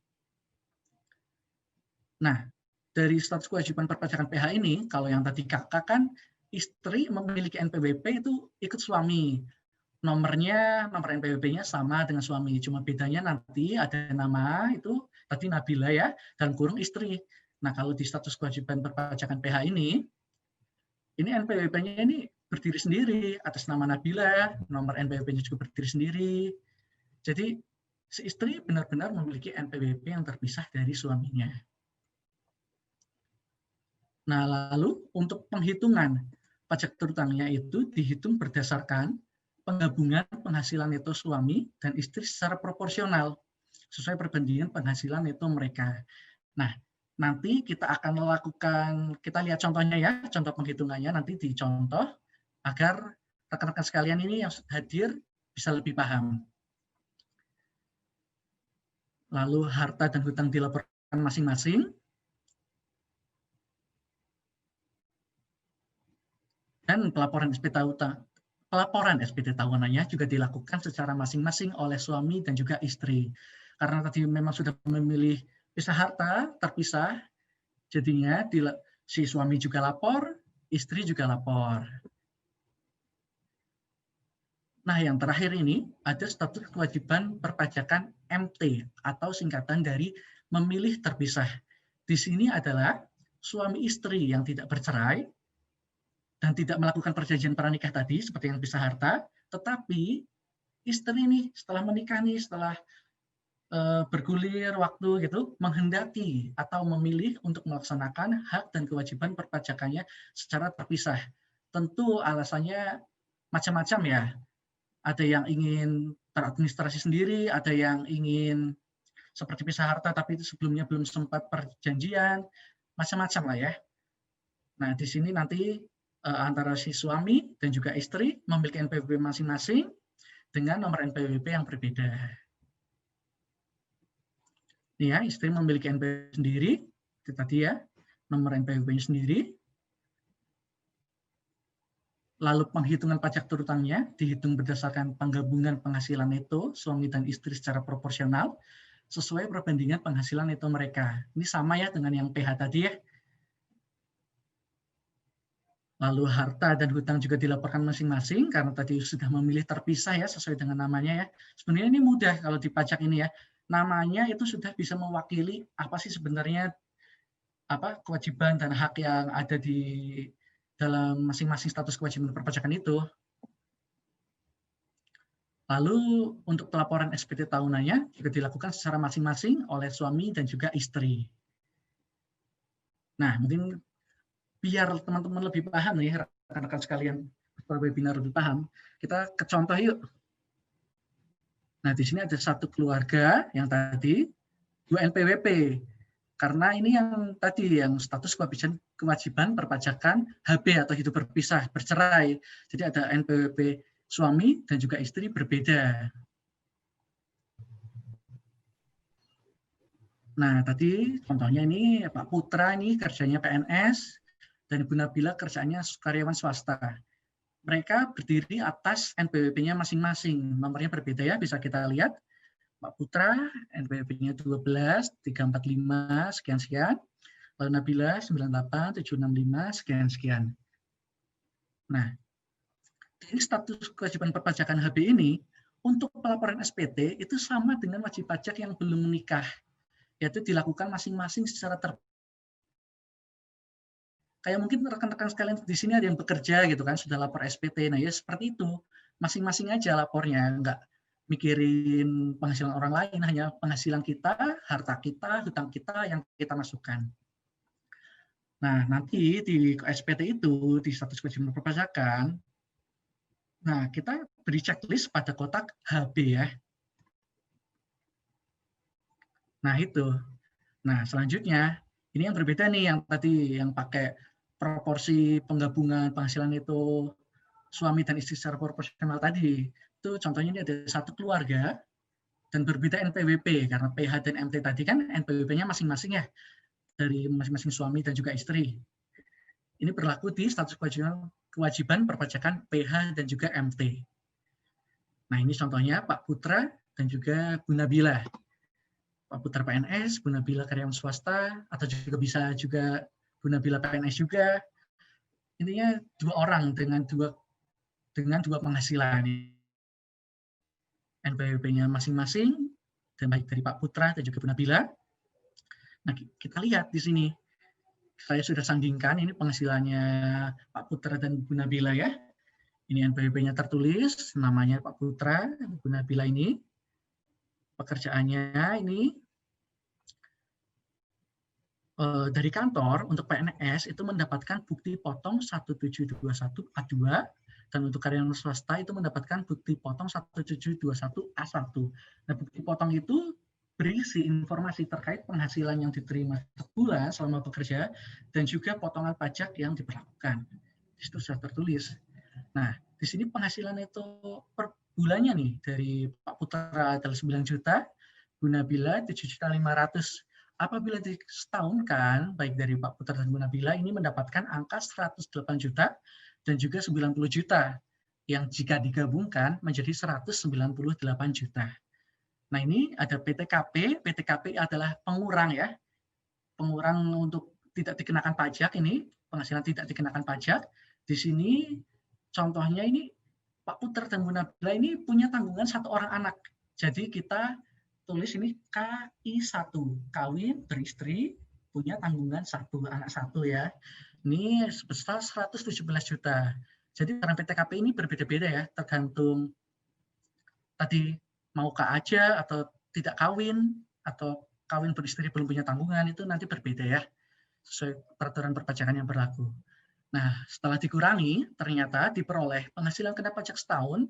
Nah, dari status kewajiban perpajakan PH ini, kalau yang tadi kakak kan istri memiliki NPWP itu ikut suami. Nomor NPWP-nya sama dengan suami, cuma bedanya nanti ada nama itu tadi Nabila ya, dan kurung istri. Nah, kalau di status kewajiban perpajakan PH ini NPWP-nya ini berdiri sendiri atas nama Nabila, nomor NPWP-nya juga berdiri sendiri. Jadi si istri benar-benar memiliki NPWP yang terpisah dari suaminya. Nah, lalu untuk penghitungan pajak terutangnya itu dihitung berdasarkan penggabungan penghasilan neto suami dan istri secara proporsional sesuai perbandingan penghasilan neto mereka. Nah, nanti kita akan melakukan, kita lihat contohnya ya, contoh penghitungannya nanti dicontoh agar rekan-rekan sekalian ini yang hadir bisa lebih paham. Lalu harta dan hutang dilaporkan masing-masing. Dan pelaporan SPT tahunannya juga dilakukan secara masing-masing oleh suami dan juga istri. Karena tadi memang sudah memilih pisah harta terpisah, jadinya si suami juga lapor, istri juga lapor. Nah, yang terakhir ini ada status kewajiban perpajakan MT atau singkatan dari memilih terpisah. Di sini adalah suami istri yang tidak bercerai dan tidak melakukan perjanjian pranikah tadi seperti yang pisah harta, tetapi istri nih setelah menikah nih, setelah bergulir waktu gitu, menghendaki atau memilih untuk melaksanakan hak dan kewajiban perpajakannya secara terpisah. Tentu alasannya macam-macam ya. Ada yang ingin teradministrasi sendiri, ada yang ingin seperti pisah harta tapi itu sebelumnya belum sempat perjanjian, macam-macam lah ya. Nah, di sini nanti antara si suami dan juga istri memiliki NPWP masing-masing dengan nomor NPWP yang berbeda. Ini ya, istri memiliki NPWP sendiri, itu tadi ya, nomor NPWP-nya sendiri. Lalu penghitungan pajak terutangnya dihitung berdasarkan penggabungan penghasilan neto suami dan istri secara proporsional sesuai perbandingan penghasilan neto mereka. Ini sama ya dengan yang PH tadi ya. Lalu harta dan hutang juga dilaporkan masing-masing karena tadi sudah memilih terpisah ya sesuai dengan namanya ya. Sebenarnya ini mudah kalau di pajak ini ya. Namanya itu sudah bisa mewakili apa sih sebenarnya kewajiban dan hak yang ada di dalam masing-masing status kewajiban perpajakan itu. Lalu untuk pelaporan SPT tahunannya juga dilakukan secara masing-masing oleh suami dan juga istri. Nah, mungkin biar teman-teman lebih paham nih, rekan-rekan sekalian peserta webinar lebih paham, kita ke contoh yuk. Nah, di sini ada satu keluarga yang tadi 2 NPWP. Karena ini yang tadi yang status kewajiban perpajakan HB atau hidup berpisah, bercerai. Jadi ada NPWP suami dan juga istri berbeda. Nah, tadi contohnya ini Pak Putra ini kerjanya PNS dan Ibu Nabila kerjanya karyawan swasta. mereka berdiri atas NPWP-nya masing-masing. Nomornya berbeda ya, bisa kita lihat. Pak Putra, NPWP-nya 12, 345, sekian-sekian. Lalu Nabila, 98, 765, sekian-sekian. Nah, dari status kewajiban perpajakan HB ini, untuk pelaporan SPT itu sama dengan wajib pajak yang belum menikah, yaitu dilakukan masing-masing secara terpisah. Kayak mungkin rekan-rekan sekalian di sini ada yang bekerja gitu kan, sudah lapor SPT. Nah ya seperti itu, masing-masing aja lapornya, nggak mikirin penghasilan orang lain, hanya penghasilan kita, harta kita, hutang kita yang kita masukkan. Nah nanti di SPT itu, di status kewajiban perpajakan, nah kita beri checklist pada kotak HB ya. Nah itu. Nah selanjutnya, ini yang berbeda nih, yang tadi yang pakai proporsi penggabungan penghasilan itu suami dan istri secara proporsional tadi. Itu contohnya ini ada satu keluarga dan berbeda NPWP, karena PH dan MT tadi kan NPWP-nya masing-masing ya, dari masing-masing suami dan juga istri. Ini berlaku di status kewajiban perpajakan PH dan juga MT. Nah ini contohnya Pak Putra dan juga Bu Nabila. Pak Putra PNS, Bu Nabila karyawan swasta, atau juga bisa juga Bu Nabila PNS juga. Intinya dua orang dengan dua penghasilan. NPWP-nya masing-masing, dan baik dari Pak Putra dan juga Bu Nabila. Nah, kita lihat di sini. Saya sudah sandingkan ini penghasilannya Pak Putra dan Bu Nabila ya. Ini NPWP-nya tertulis, namanya Pak Putra, Bu Nabila ini. Pekerjaannya ini dari kantor untuk PNS itu mendapatkan bukti potong 1721 A2, dan untuk karyawan swasta itu mendapatkan bukti potong 1721 A1. Nah, bukti potong itu berisi informasi terkait penghasilan yang diterima sebulan selama bekerja dan juga potongan pajak yang diberlakukan. Di situ sudah tertulis. Nah, di sini penghasilan itu per bulannya nih dari Pak Putra adalah 9 juta, Bu Nabila 7.500.000. Apabila disetahunkan, baik dari Pak Putra dan Bu Nabila, ini mendapatkan angka 108 juta dan juga 90 juta, yang jika digabungkan menjadi 198 juta. Nah ini ada PTKP, PTKP adalah pengurang ya, pengurang untuk tidak dikenakan pajak ini, penghasilan tidak dikenakan pajak. Di sini contohnya ini Pak Putra dan Bu Nabila ini punya tanggungan satu orang anak. Jadi kita tulis ini KI1, kawin, beristri, punya tanggungan satu, anak satu ya. Ini sebesar 117 juta. Jadi peran PTKP ini berbeda-beda ya, tergantung tadi mau K aja atau tidak kawin, atau kawin beristri belum punya tanggungan, itu nanti berbeda ya, sesuai peraturan perpajakan yang berlaku. Nah, setelah dikurangi, ternyata diperoleh penghasilan kena pajak setahun,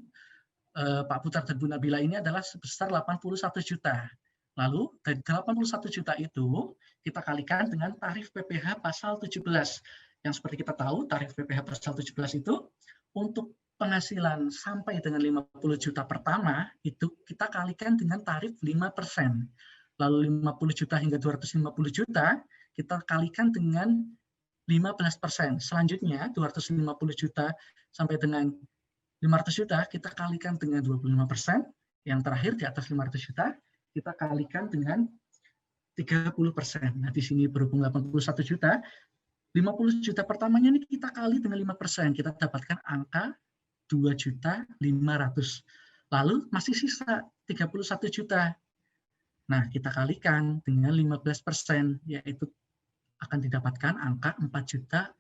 Pak Putra dan Bu Nabila ini adalah sebesar 81 juta. Lalu dari 81 juta itu kita kalikan dengan tarif PPh pasal 17. Yang seperti kita tahu tarif PPh pasal 17 itu untuk penghasilan sampai dengan 50 juta pertama itu kita kalikan dengan tarif 5%. Lalu 50 juta hingga 250 juta kita kalikan dengan 15%. Selanjutnya 250 juta sampai dengan 500 juta kita kalikan dengan 25%, yang terakhir di atas 500 juta kita kalikan dengan 30%. Nah di sini berhubung 81 juta, 50 juta pertamanya ini kita kali dengan 5%, kita dapatkan angka 2.500.000. Lalu masih sisa 31 juta. Nah kita kalikan dengan 15%, yaitu akan didapatkan angka 4.650.000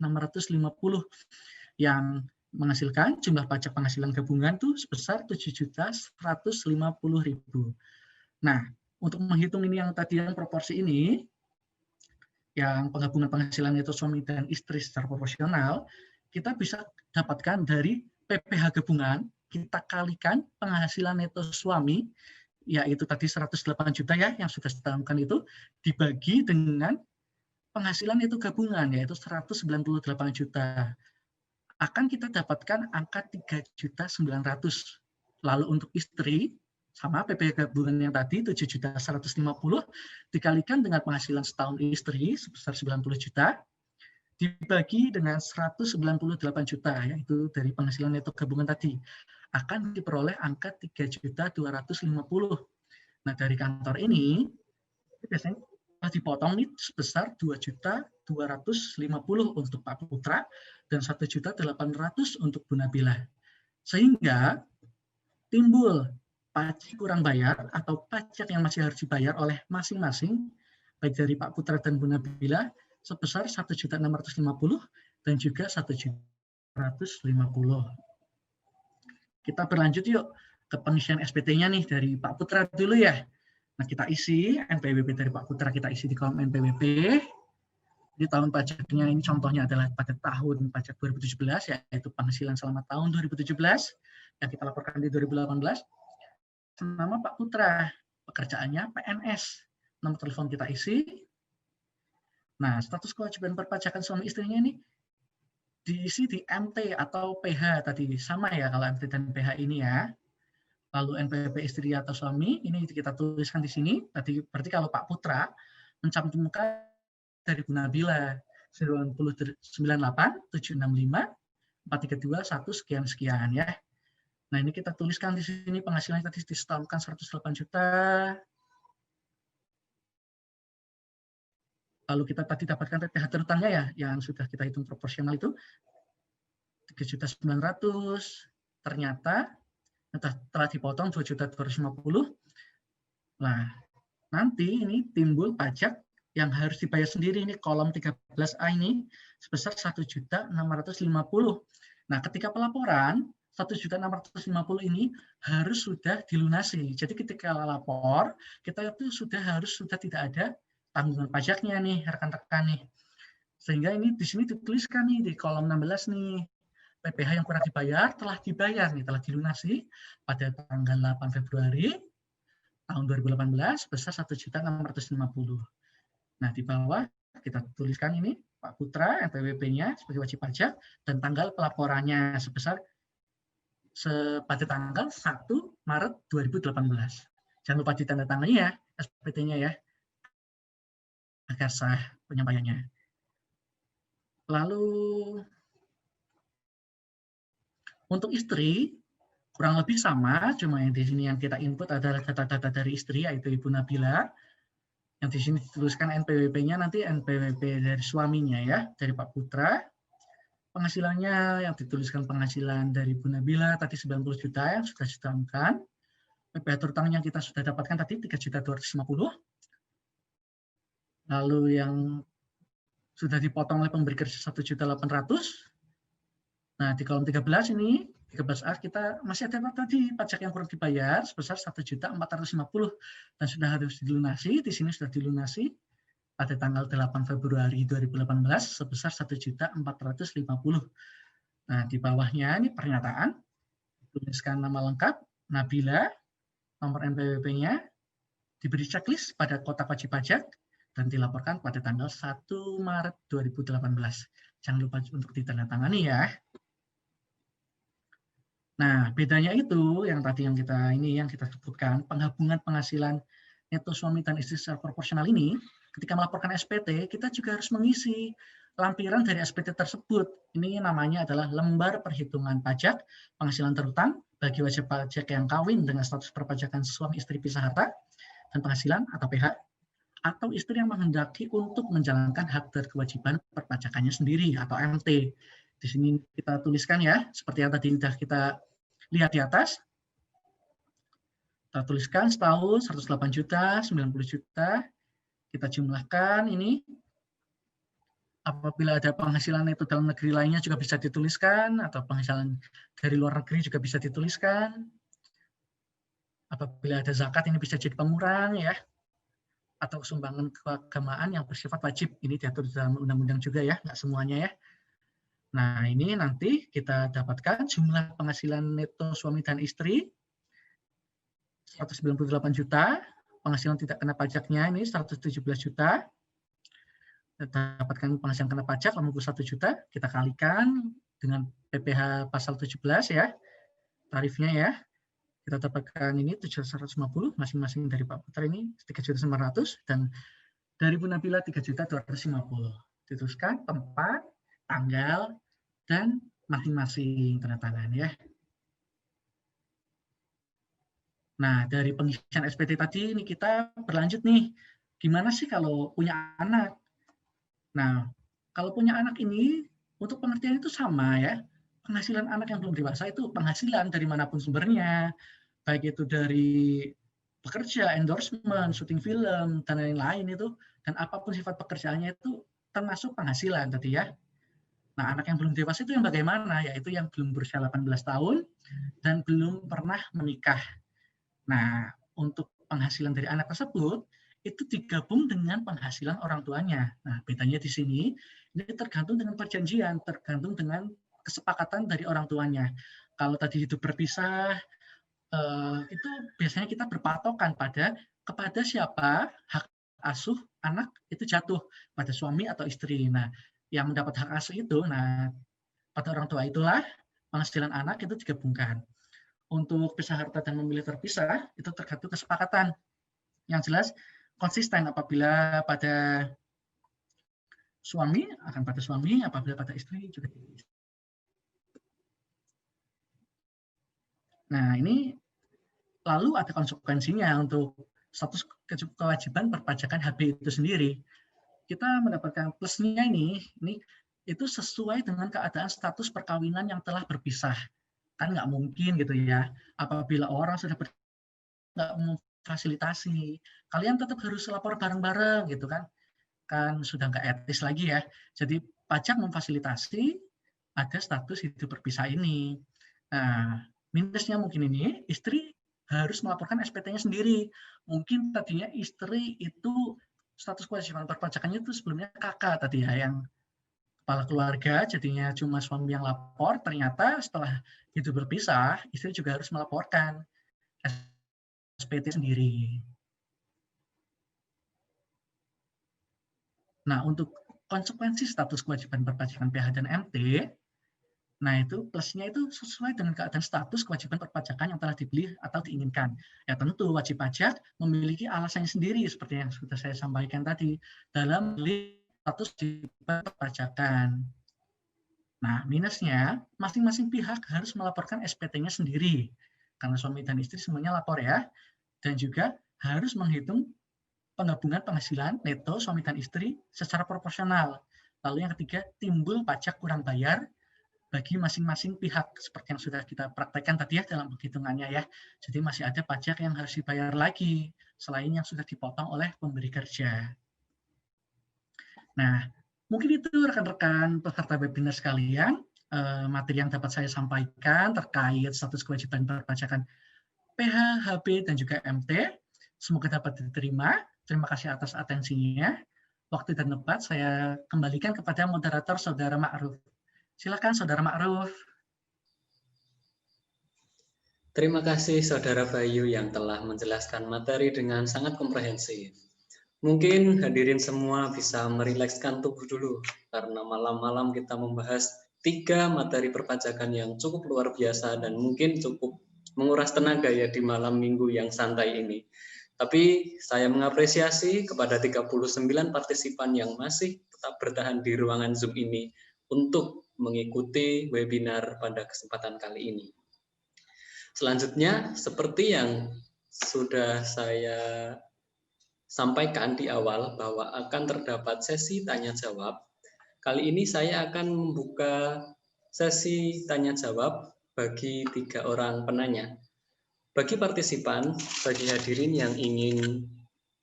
yang menghasilkan jumlah pajak penghasilan gabungan itu sebesar 7.150.000. Nah, untuk menghitung ini yang tadi yang proporsi ini, yang penggabungan penghasilan itu suami dan istri secara proporsional, kita bisa dapatkan dari PPh gabungan, kita kalikan penghasilan itu suami, yaitu tadi 108 juta ya, yang sudah ditanamkan itu, dibagi dengan penghasilan itu gabungan, yaitu 198 juta. Akan kita dapatkan angka 3.900.000. Lalu untuk istri, sama PPh gabungan yang tadi 7.150.000 dikalikan dengan penghasilan setahun istri sebesar 90 juta, dibagi dengan 198 juta, yaitu dari penghasilan neto gabungan tadi, akan diperoleh angka 3.250.000. Nah, dari kantor ini biasanya dipotong nih sebesar 2.250.000 untuk Pak Putra dan 1.800.000 untuk Bu Nabila. Sehingga timbul pajak kurang bayar atau pajak yang masih harus dibayar oleh masing-masing, baik dari Pak Putra dan Bu Nabila, sebesar 1.650.000 dan juga 1.150.000. Kita berlanjut yuk ke pengisian SPT-nya nih dari Pak Putra dulu ya. Nah, kita isi NPWP dari Pak Putra, kita isi di kolom NPWP. Di tahun pajaknya ini contohnya adalah pada tahun pajak 2017, yaitu penghasilan selama tahun 2017 yang kita laporkan di 2018. Nama Pak Putra, pekerjaannya PNS, nomor telepon kita isi. Nah, status kewajiban perpajakan suami istrinya ini diisi di MT atau PH tadi, sama ya kalau MT dan PH ini ya. Lalu NPWP istri atau suami, ini kita tuliskan di sini. Tadi berarti kalau Pak Putra mencantumkan dari Bu Nabila 98 765 432 1 sekian ya. Nah, ini kita tuliskan di sini penghasilannya tadi disetorkan 108 juta. Lalu kita tadi dapatkan PPh terutangnya ya, yang sudah kita hitung proporsional itu 3.900.000. Ternyata telah dipotong 2.250.000. Nah, nanti ini timbul pajak yang harus dibayar sendiri, ini kolom 13A ini sebesar 1.650.000. Nah, ketika pelaporan 1.650.000 ini harus sudah dilunasi. Jadi ketika lapor, kita itu sudah tidak ada tanggungan pajaknya nih, rekan-rekan nih. Sehingga ini di sini dituliskan nih di kolom 16 nih. PPh yang kurang dibayar telah dibayar nih, telah dilunasi pada tanggal 8 Februari tahun 2018 sebesar 1.650.000. Nah, di bawah kita tuliskan ini Pak Putra NPWP-nya sebagai wajib pajak dan tanggal pelaporannya sebesar pada tanggal 1 Maret 2018. Jangan lupa ditandatangani ya SPT-nya ya, agar sah penyampaiannya. Lalu untuk istri kurang lebih sama, cuma yang di sini yang kita input adalah data-data dari istri, yaitu Ibu Nabila. Yang di sini dituliskan NPWP-nya nanti NPWP dari suaminya ya, dari Pak Putra. Penghasilannya yang dituliskan penghasilan dari Bu Nabila tadi 90 juta yang sudah ditetapkan. PPh terutangnya kita sudah dapatkan tadi 3.250.000. Lalu yang sudah dipotong oleh pemberi kerja 1.800.000. Nah, di kolom 13 ini, 13A kita masih ada tadi pajak yang kurang dibayar sebesar 1.450.000 dan sudah harus dilunasi. Di sini sudah dilunasi pada tanggal 8 Februari 2018 sebesar 1.450.000. Nah, di bawahnya ini pernyataan, tuliskan nama lengkap, Nabila, nomor NPWP-nya, diberi checklist pada kotak wajib pajak, dan dilaporkan pada tanggal 1 Maret 2018. Jangan lupa untuk ditandatangani ya. Nah, bedanya itu yang tadi yang kita sebutkan, penggabungan penghasilan neto suami dan istri secara proporsional ini, ketika melaporkan SPT, kita juga harus mengisi lampiran dari SPT tersebut. Ini namanya adalah lembar perhitungan pajak penghasilan terutang bagi wajib pajak yang kawin dengan status perpajakan suami istri pisah harta dan penghasilan atau PH, atau istri yang menghendaki untuk menjalankan hak dan kewajiban perpajakannya sendiri atau MT. Di sini kita tuliskan ya, seperti yang tadi sudah kita lihat di atas. Kita tuliskan setahun 108 juta, 90 juta. Kita jumlahkan ini. Apabila ada penghasilan neto dalam negeri lainnya juga bisa dituliskan, atau penghasilan dari luar negeri juga bisa dituliskan. Apabila ada zakat ini bisa jadi pengurang ya, atau sumbangan keagamaan yang bersifat wajib. Ini diatur dalam undang-undang juga ya, nggak semuanya ya. Nah, ini nanti kita dapatkan jumlah penghasilan neto suami dan istri 198 juta, penghasilan tidak kena pajaknya ini 117 juta. Kita dapatkan penghasilan kena pajak 81 juta, kita kalikan dengan PPh pasal 17 ya. Tarifnya ya. Kita dapatkan ini 750 masing-masing dari Pak Putra ini 3.900.000 dan dari Bu Nabila 3.250.000. Dituliskan tempat, tanggal, dan masing-masing tanda tangan ya. Nah, dari pengisian SPT tadi ini kita berlanjut nih. Gimana sih kalau punya anak? Nah, kalau punya anak ini untuk pengertian itu sama ya. Penghasilan anak yang belum dewasa itu penghasilan dari manapun sumbernya, baik itu dari pekerja, endorsement, syuting film, dan lain-lain itu, dan apapun sifat pekerjaannya itu termasuk penghasilan tadi ya. Nah, anak yang belum dewasa itu yang bagaimana? Yaitu yang belum berusia 18 tahun dan belum pernah menikah. Nah, untuk penghasilan dari anak tersebut itu digabung dengan penghasilan orang tuanya. Nah, bedanya di sini ini tergantung dengan perjanjian, tergantung dengan kesepakatan dari orang tuanya. Kalau tadi hidup berpisah, itu biasanya kita berpatokan kepada siapa hak asuh anak itu jatuh, pada suami atau istri. Nah, yang mendapat hak asuh itu, nah pada orang tua itulah penghasilan anak itu digabungkan. Untuk pisah harta dan memilih terpisah itu tergantung kesepakatan. Yang jelas konsisten apabila pada suami akan pada suami, apabila pada istri juga. Nah, ini lalu ada konsekuensinya untuk status kewajiban perpajakan HB itu sendiri. Kita mendapatkan plusnya ini itu sesuai dengan keadaan status perkawinan yang telah berpisah. Kan nggak mungkin gitu ya, apabila orang sudah nggak memfasilitasi, kalian tetap harus lapor bareng-bareng gitu kan sudah nggak etis lagi ya. Jadi pajak memfasilitasi ada status hidup berpisah ini. Nah, minusnya mungkin ini istri harus melaporkan SPT-nya sendiri. Mungkin tadinya istri itu status kewajiban perpajakannya itu sebelumnya kakak tadi ya, yang kepala keluarga, jadinya cuma suami yang lapor, ternyata setelah hidup berpisah, istri juga harus melaporkan SPT sendiri. Nah, untuk konsekuensi status kewajiban perpajakan PH dan MT, nah itu plusnya itu sesuai dengan keadaan status kewajiban perpajakan yang telah dipilih atau diinginkan. Ya tentu wajib pajak memiliki alasannya sendiri seperti yang sudah saya sampaikan tadi dalam memilih status kewajiban perpajakan. Nah, minusnya masing-masing pihak harus melaporkan SPT-nya sendiri karena suami dan istri semuanya lapor ya, dan juga harus menghitung penggabungan penghasilan neto suami dan istri secara proporsional. Lalu yang ketiga, timbul pajak kurang bayar bagi masing-masing pihak seperti yang sudah kita praktekkan tadi ya dalam penghitungannya ya. Jadi masih ada pajak yang harus dibayar lagi selain yang sudah dipotong oleh pemberi kerja. Nah, mungkin itu rekan-rekan peserta webinar sekalian, materi yang dapat saya sampaikan terkait status kewajiban perpajakan PH, HB, dan juga MT. Semoga dapat diterima. Terima kasih atas atensinya. Waktu dan tempat saya kembalikan kepada moderator Saudara Ma'ruf. Silakan Saudara Ma'ruf. Terima kasih Saudara Bayu yang telah menjelaskan materi dengan sangat komprehensif. Mungkin hadirin semua bisa merilekskan tubuh dulu, karena malam-malam kita membahas 3 materi perpajakan yang cukup luar biasa dan mungkin cukup menguras tenaga ya di malam minggu yang santai ini. Tapi saya mengapresiasi kepada 39 partisipan yang masih tetap bertahan di ruangan Zoom ini untuk mengikuti webinar pada kesempatan kali ini. Selanjutnya, seperti yang sudah saya sampaikan di awal bahwa akan terdapat sesi tanya-jawab, kali ini saya akan membuka sesi tanya-jawab bagi 3 orang penanya. Bagi partisipan, bagi hadirin yang ingin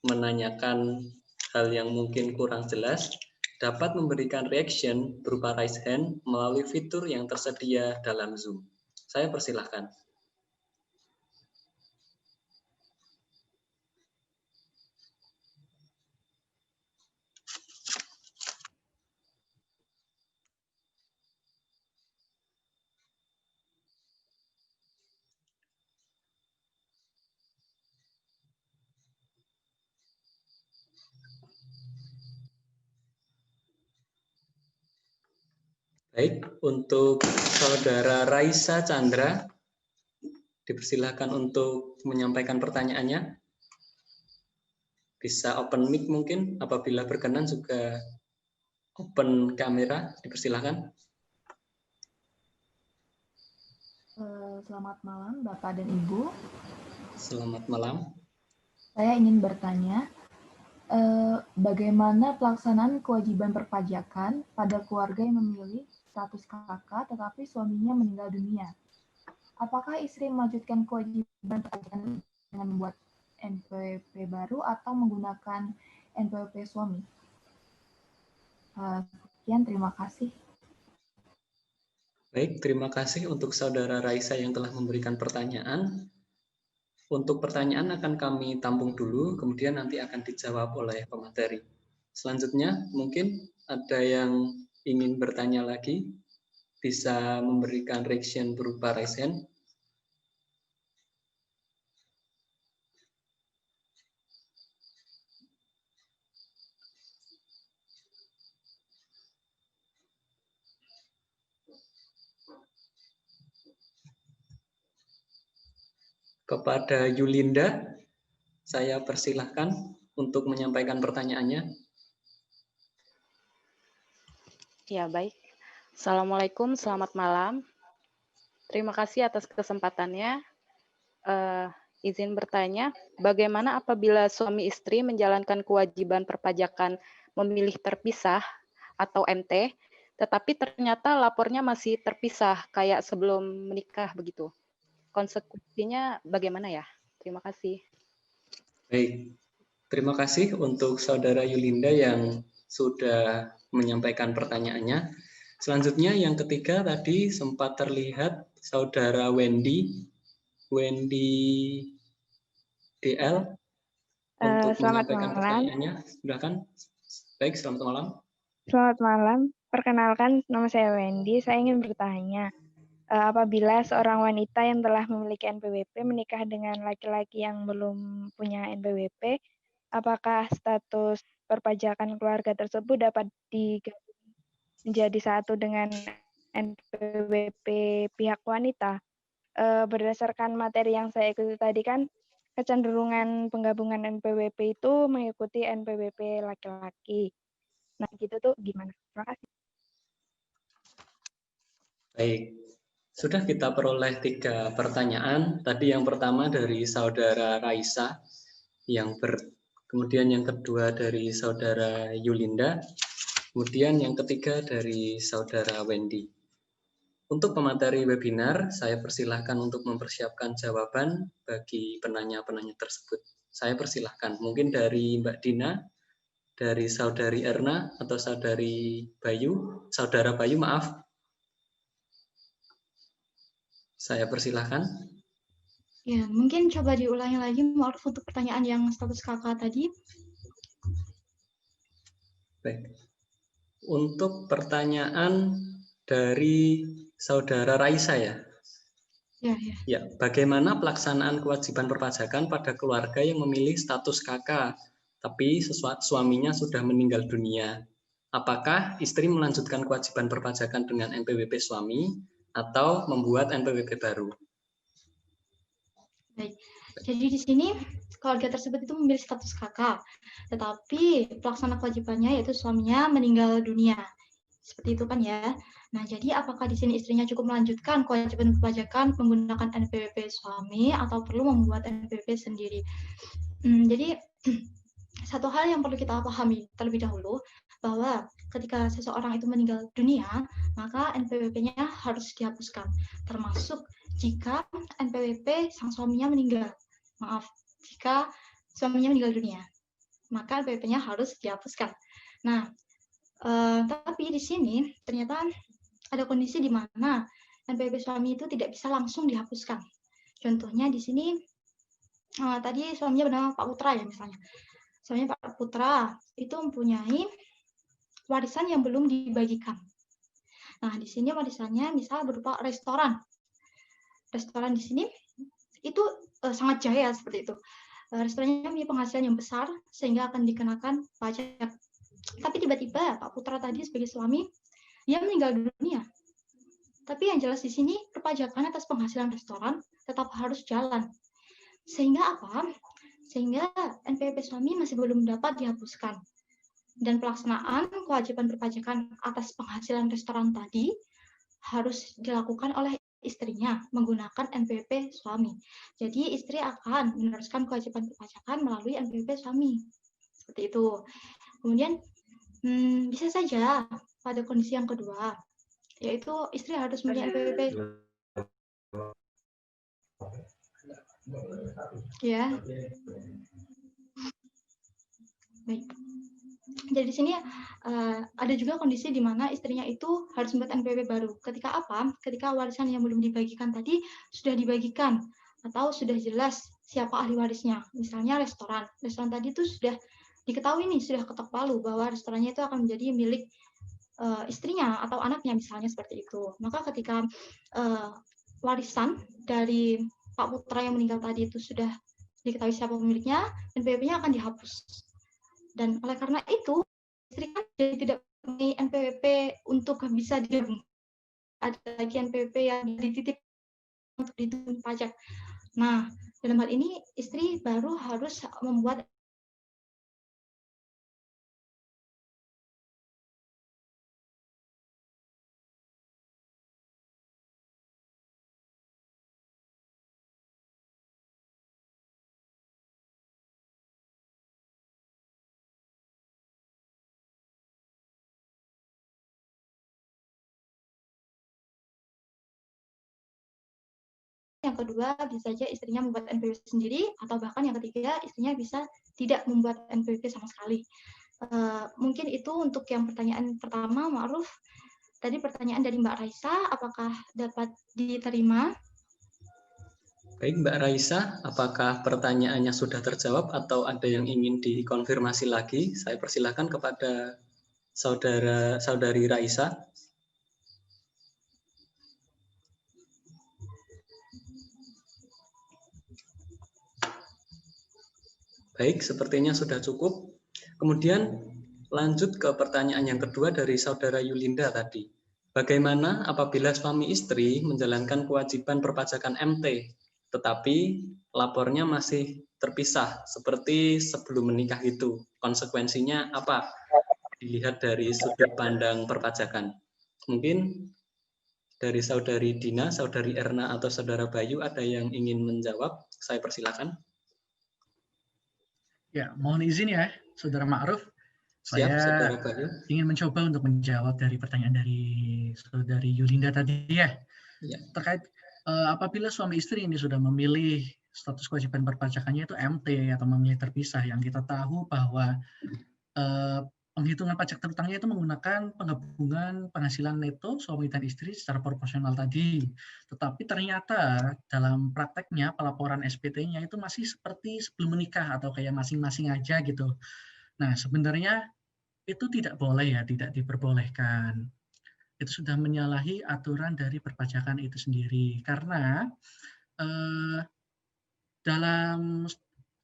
menanyakan hal yang mungkin kurang jelas, dapat memberikan reaction berupa raise hand melalui fitur yang tersedia dalam Zoom. Saya persilahkan. Baik, untuk Saudara Raisa Chandra, dipersilahkan untuk menyampaikan pertanyaannya. Bisa open mic mungkin, apabila berkenan juga open kamera, dipersilakan. Selamat malam Bapak dan Ibu. Selamat malam. Saya ingin bertanya, bagaimana pelaksanaan kewajiban perpajakan pada keluarga yang memilih status kakak tetapi suaminya meninggal dunia? Apakah istri melanjutkan kewajiban perpajakan dengan membuat NPWP baru atau menggunakan NPWP suami? Sekian, terima kasih. Baik, terima kasih untuk Saudara Raisa yang telah memberikan pertanyaan. Untuk pertanyaan akan kami tampung dulu, kemudian nanti akan dijawab oleh pemateri. Selanjutnya, mungkin ada yang ingin bertanya lagi, bisa memberikan reaction berupa raise hand. Kepada Yulinda, saya persilahkan untuk menyampaikan pertanyaannya. Ya, baik. Assalamualaikum, selamat malam. Terima kasih atas kesempatannya. Izin bertanya, bagaimana apabila suami istri menjalankan kewajiban perpajakan memilih terpisah atau MT, tetapi ternyata lapornya masih terpisah kayak sebelum menikah begitu? Konsekuensinya bagaimana ya? Terima kasih. Baik, terima kasih untuk Saudara Yulinda yang sudah menyampaikan pertanyaannya. Selanjutnya yang ketiga tadi sempat terlihat Saudara Wendy DL untuk Selamat menyampaikan malam. pertanyaannya. Silakan. Baik, selamat malam. Selamat malam. Perkenalkan, nama saya Wendy. Saya ingin bertanya, apabila seorang wanita yang telah memiliki NPWP menikah dengan laki-laki yang belum punya NPWP, apakah status perpajakan keluarga tersebut dapat digabung menjadi satu dengan NPWP pihak wanita? Berdasarkan materi yang saya ikuti tadi kan, kecenderungan penggabungan NPWP itu mengikuti NPWP laki-laki. Nah, gitu tuh gimana? Terima kasih. Baik, sudah kita peroleh 3 pertanyaan. Tadi yang pertama dari Saudara Raisa, kemudian yang kedua dari Saudara Yulinda, kemudian yang ketiga dari Saudara Wendy. Untuk pemateri webinar, saya persilahkan untuk mempersiapkan jawaban bagi penanya-penanya tersebut. Saya persilahkan, mungkin dari Mbak Dina, dari Saudari Erna, atau Saudara Bayu, maaf. Saya persilahkan. Ya, mungkin coba diulangi lagi, maaf untuk pertanyaan yang status kakak tadi. Baik. Untuk pertanyaan dari Saudara Raisa ya. Ya, bagaimana pelaksanaan kewajiban perpajakan pada keluarga yang memilih status kakak, tapi suaminya sudah meninggal dunia? Apakah istri melanjutkan kewajiban perpajakan dengan NPWP suami atau membuat NPWP baru? Baik. Jadi di sini keluarga tersebut itu memilih status kakak, tetapi pelaksana kewajibannya yaitu suaminya meninggal dunia. Seperti itu kan ya. Nah, jadi apakah di sini istrinya cukup melanjutkan kewajiban perpajakan menggunakan NPWP suami atau perlu membuat NPWP sendiri? Jadi satu hal yang perlu kita pahami terlebih dahulu bahwa ketika seseorang itu meninggal dunia, maka NPWP-nya harus dihapuskan, termasuk jika NPWP sang suaminya meninggal. Maaf, jika suaminya meninggal dunia, maka NPWP-nya harus dihapuskan. Nah, tapi di sini ternyata ada kondisi di mana NPWP suami itu tidak bisa langsung dihapuskan. Contohnya di sini tadi suaminya bernama Pak Putra ya misalnya. Suaminya Pak Putra itu mempunyai warisan yang belum dibagikan. Nah, di sini warisannya misal berupa restoran. Restoran di sini itu sangat jaya seperti itu. Restorannya mempunyai penghasilan yang besar sehingga akan dikenakan pajak. Tapi tiba-tiba Pak Putra tadi sebagai suami, dia meninggal dunia. Tapi yang jelas di sini perpajakan atas penghasilan restoran tetap harus jalan. Sehingga apa? Sehingga NPWP suami masih belum dapat dihapuskan. Dan pelaksanaan kewajiban perpajakan atas penghasilan restoran tadi harus dilakukan oleh istrinya menggunakan NPWP suami. Jadi istri akan meneruskan kewajiban perpajakan melalui NPWP suami. Seperti itu. Kemudian bisa saja pada kondisi yang kedua, yaitu istri harus memiliki NPWP. Ya. Baik. Jadi di sini ada juga kondisi di mana istrinya itu harus membuat NPWP baru. Ketika apa? Ketika warisan yang belum dibagikan tadi sudah dibagikan atau sudah jelas siapa ahli warisnya. Misalnya restoran. Restoran tadi itu sudah diketahui nih, sudah ketok palu bahwa restorannya itu akan menjadi milik istrinya atau anaknya misalnya seperti itu. Maka ketika warisan dari Pak Putra yang meninggal tadi itu sudah diketahui siapa pemiliknya, NPWP-nya akan dihapus. Dan oleh karena itu, istri kan jadi tidak mempunyai NPWP untuk bisa digabung. Ada lagi NPWP yang dititip untuk ditanggung pajak. Nah, dalam hal ini istri baru harus membuat yang kedua, bisa saja istrinya membuat NPWP sendiri, atau bahkan yang ketiga, istrinya bisa tidak membuat NPWP sama sekali. Mungkin itu untuk yang pertanyaan pertama, Ma'ruf. Tadi pertanyaan dari Mbak Raisa, apakah dapat diterima? Baik, Mbak Raisa, apakah pertanyaannya sudah terjawab atau ada yang ingin dikonfirmasi lagi? Saya persilahkan kepada saudari Raisa. Baik, sepertinya sudah cukup. Kemudian lanjut ke pertanyaan yang kedua dari saudara Yulinda tadi. Bagaimana apabila suami istri menjalankan kewajiban perpajakan MT, tetapi lapornya masih terpisah seperti sebelum menikah itu? Konsekuensinya apa? Dilihat dari sudut pandang perpajakan. Mungkin dari saudari Dina, saudari Erna, atau saudara Bayu ada yang ingin menjawab? Saya persilakan. Ya, mohon izin ya, Saudara Ma'ruf. Siap, Saya saudara Bayu. ingin mencoba untuk menjawab dari pertanyaan dari saudari Yulinda tadi ya. Ya. Terkait apabila suami istri ini sudah memilih status kewajiban perpajakannya itu MT atau memilih terpisah, yang kita tahu bahwa penghitungan pajak terutangnya itu menggunakan penggabungan penghasilan neto suami dan istri secara proporsional tadi. Tetapi ternyata dalam prakteknya pelaporan SPT-nya itu masih seperti sebelum menikah atau kayak masing-masing aja gitu. Nah, sebenarnya itu tidak boleh ya, tidak diperbolehkan. Itu sudah menyalahi aturan dari perpajakan itu sendiri. Karena dalam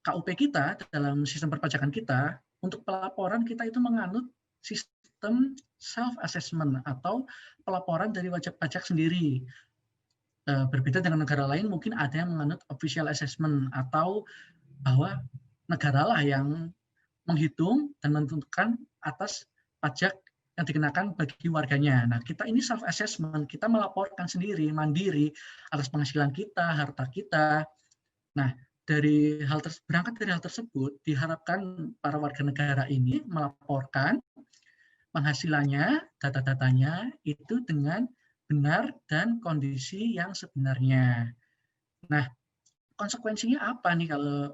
KUP kita, dalam sistem perpajakan kita, untuk pelaporan kita itu menganut sistem self-assessment atau pelaporan dari wajib pajak sendiri. Berbeda dengan negara lain, mungkin ada yang menganut official assessment atau bahwa negaralah yang menghitung dan menentukan atas pajak yang dikenakan bagi warganya. Nah, kita ini self-assessment, kita melaporkan sendiri, mandiri, atas penghasilan kita, harta kita. Nah, berangkat dari hal tersebut, diharapkan para warga negara ini melaporkan penghasilannya, data-datanya itu dengan benar dan kondisi yang sebenarnya. Nah, konsekuensinya apa nih kalau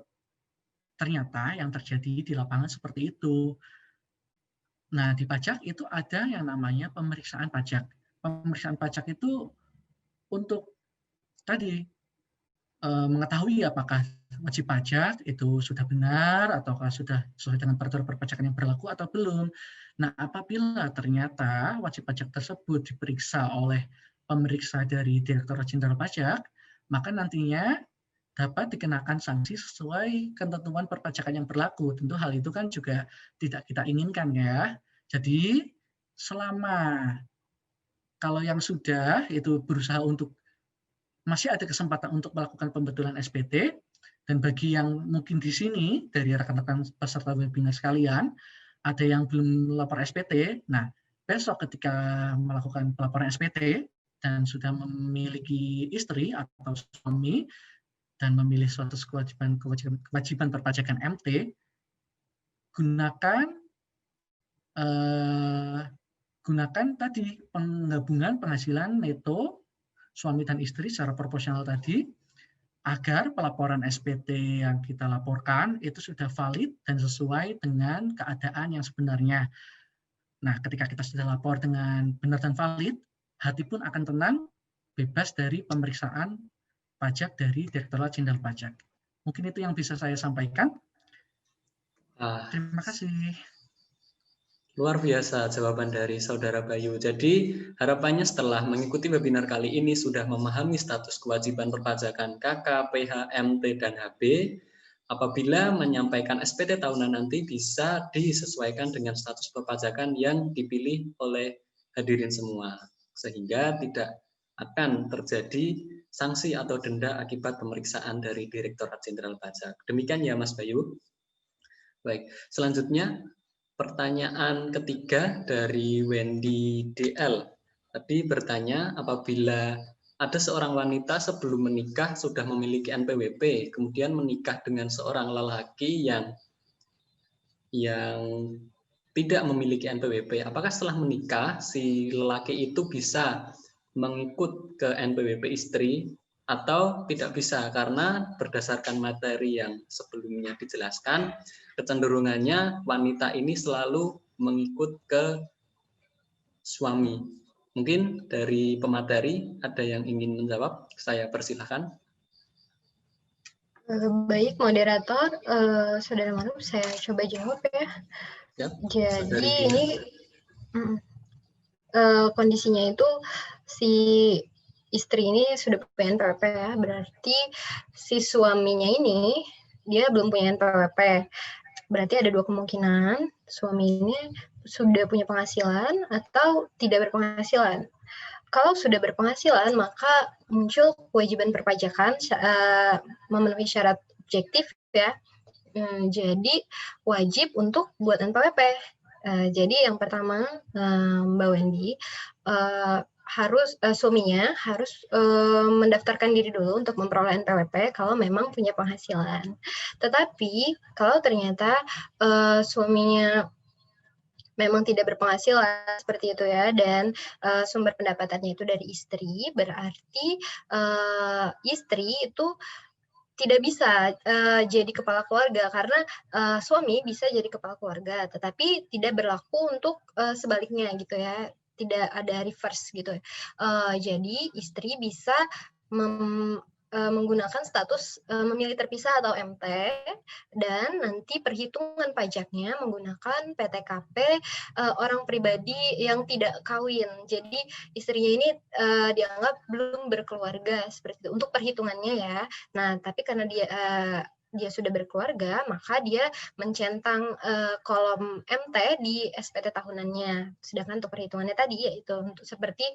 ternyata yang terjadi di lapangan seperti itu? Nah, di pajak itu ada yang namanya pemeriksaan pajak. Pemeriksaan pajak itu untuk tadi mengetahui apakah wajib pajak itu sudah benar ataukah sudah sesuai dengan peraturan perpajakan yang berlaku atau belum. Nah, apabila ternyata wajib pajak tersebut diperiksa oleh pemeriksa dari Direktorat Jenderal Pajak, maka nantinya dapat dikenakan sanksi sesuai ketentuan perpajakan yang berlaku. Tentu hal itu kan juga tidak kita inginkan ya. Jadi selama kalau yang sudah itu berusaha untuk masih ada kesempatan untuk melakukan pembetulan SPT, dan bagi yang mungkin di sini dari rekan-rekan peserta webinar sekalian ada yang belum melapor SPT, nah besok ketika melakukan pelaporan SPT dan sudah memiliki istri atau suami dan memilih suatu kewajiban perpajakan MT, gunakan tadi penggabungan penghasilan neto suami dan istri secara proporsional tadi, agar pelaporan SPT yang kita laporkan itu sudah valid dan sesuai dengan keadaan yang sebenarnya. Nah, ketika kita sudah lapor dengan benar dan valid, hati pun akan tenang, bebas dari pemeriksaan pajak dari Direktorat Jenderal Pajak. Mungkin itu yang bisa saya sampaikan. Terima kasih. Luar biasa jawaban dari Saudara Bayu. Jadi harapannya setelah mengikuti webinar kali ini sudah memahami status kewajiban perpajakan KK, PH, MT, dan HB. Apabila menyampaikan SPT tahunan nanti bisa disesuaikan dengan status perpajakan yang dipilih oleh hadirin semua. Sehingga tidak akan terjadi sanksi atau denda akibat pemeriksaan dari Direktorat Jenderal Pajak. Demikian ya Mas Bayu. Baik, selanjutnya pertanyaan ketiga dari Wendy DL. Tadi bertanya apabila ada seorang wanita sebelum menikah sudah memiliki NPWP, kemudian menikah dengan seorang lelaki yang tidak memiliki NPWP, apakah setelah menikah si lelaki itu bisa mengikut ke NPWP istri atau tidak bisa? Karena berdasarkan materi yang sebelumnya dijelaskan, kecenderungannya wanita ini selalu mengikut ke suami. Mungkin dari pemateri ada yang ingin menjawab, saya persilahkan. Baik, moderator, Saudara Maruf, saya coba jawab ya. Yap, jadi ini kondisinya itu si istri ini sudah punya NPWP ya, berarti si suaminya ini dia belum punya NPWP. Berarti ada dua kemungkinan, suami ini sudah punya penghasilan atau tidak berpenghasilan. Kalau sudah berpenghasilan, maka muncul kewajiban perpajakan memenuhi syarat objektif ya. Jadi wajib untuk buat NPWP. Jadi yang pertama Mbak Wendy suaminya harus mendaftarkan diri dulu untuk memperoleh NPWP kalau memang punya penghasilan. Tetapi kalau ternyata suaminya memang tidak berpenghasilan seperti itu ya, dan sumber pendapatannya itu dari istri, berarti istri itu tidak bisa jadi kepala keluarga, karena suami bisa jadi kepala keluarga, tetapi tidak berlaku untuk sebaliknya gitu ya, tidak ada reverse gitu. Jadi istri bisa menggunakan status memilih terpisah atau MT, dan nanti perhitungan pajaknya menggunakan PTKP orang pribadi yang tidak kawin. Jadi istrinya ini dianggap belum berkeluarga seperti itu untuk perhitungannya ya. Nah, tapi karena dia sudah berkeluarga, maka dia mencentang kolom MT di SPT tahunannya. Sedangkan untuk perhitungannya tadi yaitu untuk seperti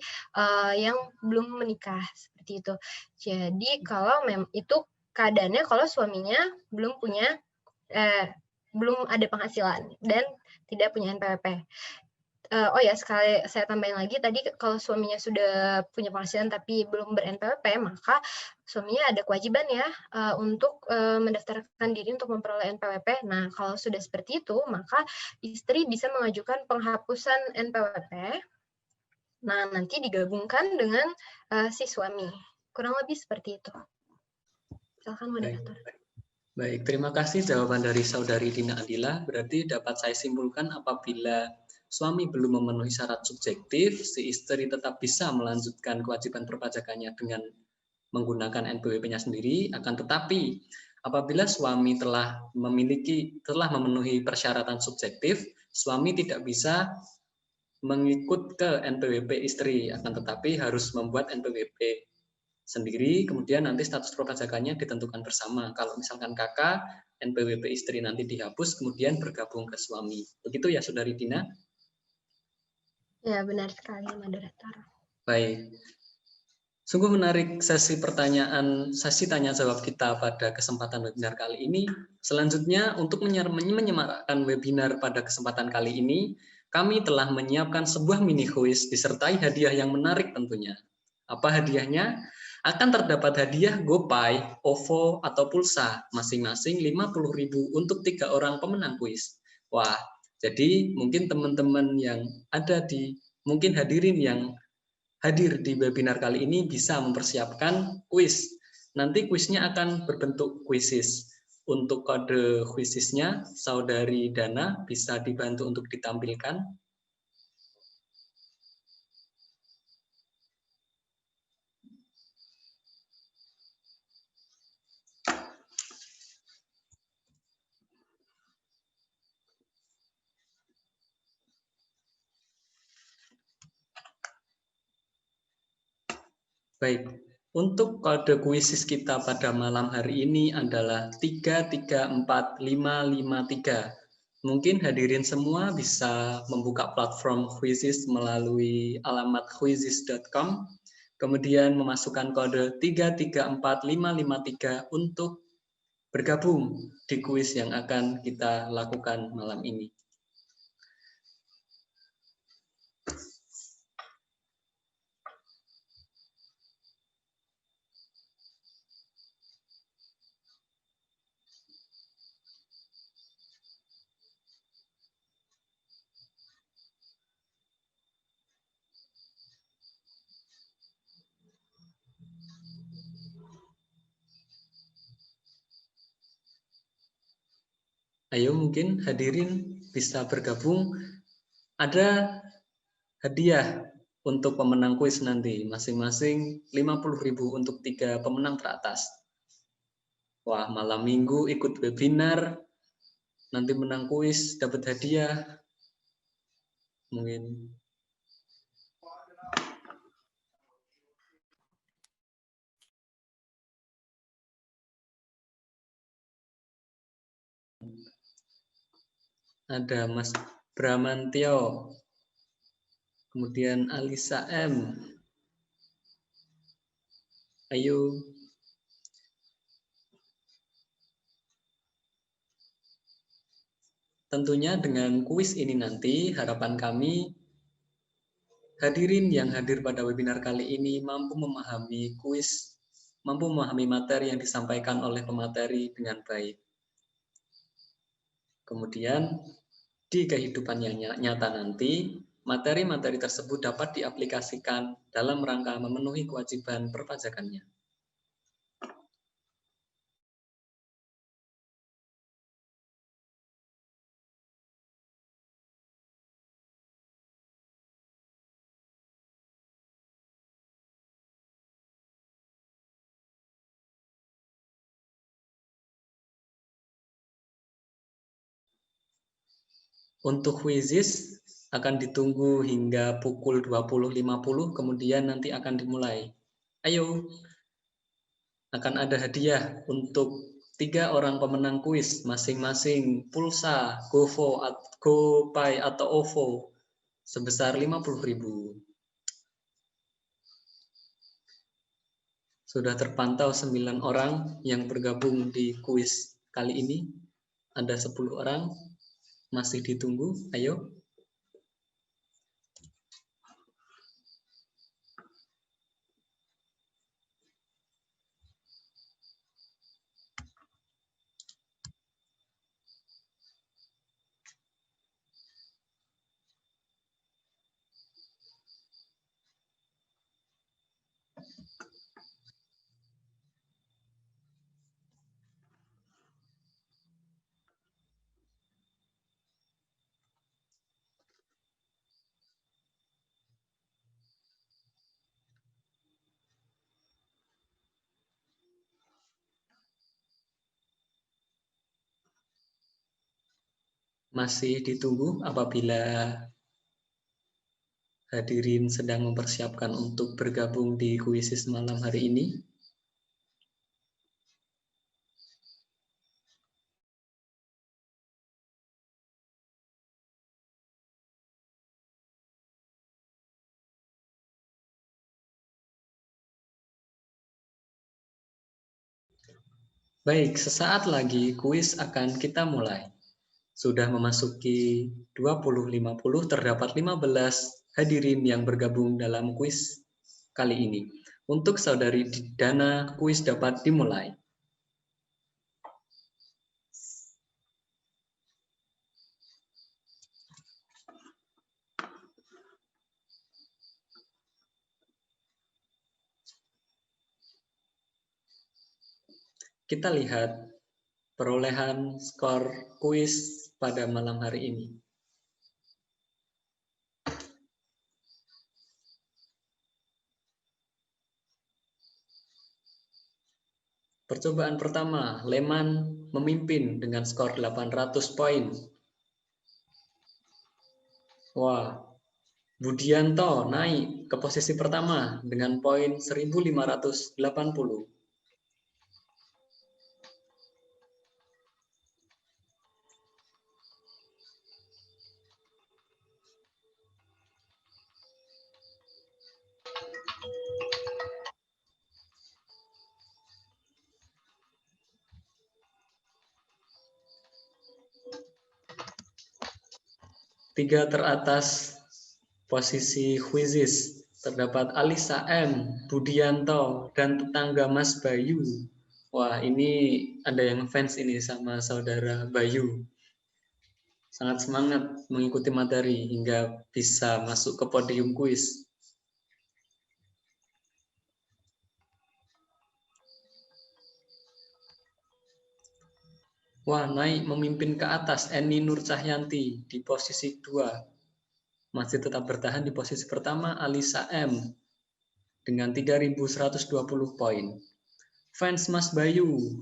yang belum menikah seperti itu. Jadi kalau itu keadaannya kalau suaminya belum ada penghasilan dan tidak punya NPWP. Oh ya, sekali saya tambahin lagi, tadi kalau suaminya sudah punya penghasilan tapi belum ber-NPWP, maka suaminya ada kewajiban ya untuk mendaftarkan diri untuk memperoleh NPWP. Nah, kalau sudah seperti itu, maka istri bisa mengajukan penghapusan NPWP. Nah, nanti digabungkan dengan si suami. Kurang lebih seperti itu. Silakan moderator. Baik, terima kasih jawaban dari Saudari Dina Adila. Berarti dapat saya simpulkan apabila suami belum memenuhi syarat subjektif, si istri tetap bisa melanjutkan kewajiban perpajakannya dengan menggunakan NPWP-nya sendiri. Akan tetapi apabila suami telah memenuhi persyaratan subjektif, suami tidak bisa mengikut ke NPWP istri, akan tetapi harus membuat NPWP sendiri, kemudian nanti status perpajakannya ditentukan bersama. Kalau misalkan kakak, NPWP istri nanti dihapus, kemudian bergabung ke suami. Begitu ya, Saudari Dina? Ya, benar sekali, moderator. Baik. Sungguh menarik sesi tanya jawab kita pada kesempatan webinar kali ini. Selanjutnya, untuk menyemarakkan webinar pada kesempatan kali ini, kami telah menyiapkan sebuah mini quiz disertai hadiah yang menarik tentunya. Apa hadiahnya? Akan terdapat hadiah GoPay, OVO, atau pulsa, masing-masing 50.000 untuk 3 orang pemenang kuis. Wah, jadi mungkin teman-teman yang mungkin hadirin yang hadir di webinar kali ini bisa mempersiapkan kuis. Nanti kuisnya akan berbentuk kuisis. Untuk kode kuisisnya, Saudari Dana bisa dibantu untuk ditampilkan. Baik, untuk kode kuisis kita pada malam hari ini adalah 334553. Mungkin hadirin semua bisa membuka platform Quizizz melalui alamat quizizz.com, kemudian memasukkan kode 334553 untuk bergabung di kuis yang akan kita lakukan malam ini. Ayo mungkin hadirin bisa bergabung. Ada hadiah untuk pemenang kuis nanti, masing-masing 50.000 untuk 3 pemenang teratas. Wah, malam minggu ikut webinar, nanti menang kuis, dapat hadiah. Mungkin ada Mas Bramantio, kemudian Alisa M. Ayo. Tentunya dengan kuis ini nanti harapan kami hadirin yang hadir pada webinar kali ini mampu memahami kuis, mampu memahami materi yang disampaikan oleh pemateri dengan baik. Kemudian di kehidupan yang nyata nanti, materi-materi tersebut dapat diaplikasikan dalam rangka memenuhi kewajiban perpajakannya. Untuk Quizizz akan ditunggu hingga pukul 20.50, kemudian nanti akan dimulai. Ayo, akan ada hadiah untuk 3 orang pemenang kuis, masing-masing pulsa, GoPay atau OVO, sebesar 50.000. Sudah terpantau 9 orang yang bergabung di kuis kali ini. Ada 10 orang. Masih ditunggu, ayo. Masih ditunggu apabila hadirin sedang mempersiapkan untuk bergabung di Quizizz malam hari ini. Baik, sesaat lagi kuis akan kita mulai. Sudah memasuki 20.50, terdapat 15 hadirin yang bergabung dalam kuis kali ini. Untuk saudari Dana, kuis dapat dimulai. Kita lihat perolehan skor kuis pada malam hari ini. Percobaan pertama, Leman memimpin dengan skor 800 poin. Wah, Budianto naik ke posisi pertama dengan poin 1580. Tiga teratas posisi Huizis terdapat Alisa M, Budianto, dan tetangga Mas Bayu. Wah, ini ada yang fans ini sama saudara Bayu. Sangat semangat mengikuti materi hingga bisa masuk ke podium kuis. Wah, naik memimpin ke atas Eni Nur Cahyanti di posisi 2. Masih tetap bertahan di posisi pertama Alisa M dengan 3.120 poin. Fans Mas Bayu.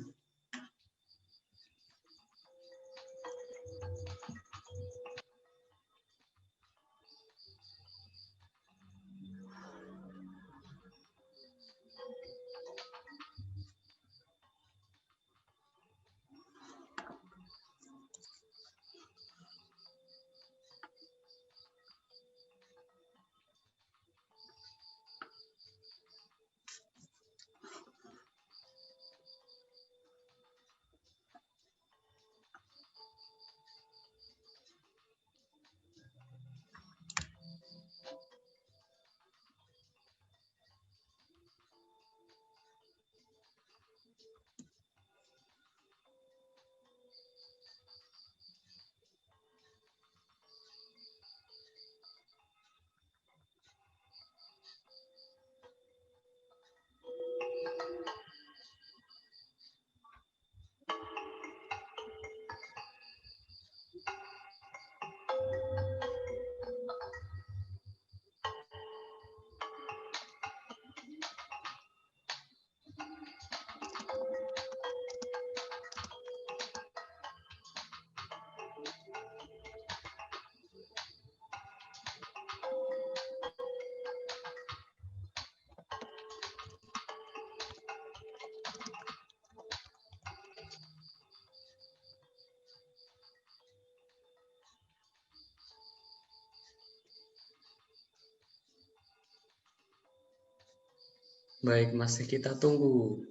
Baik, masih kita tunggu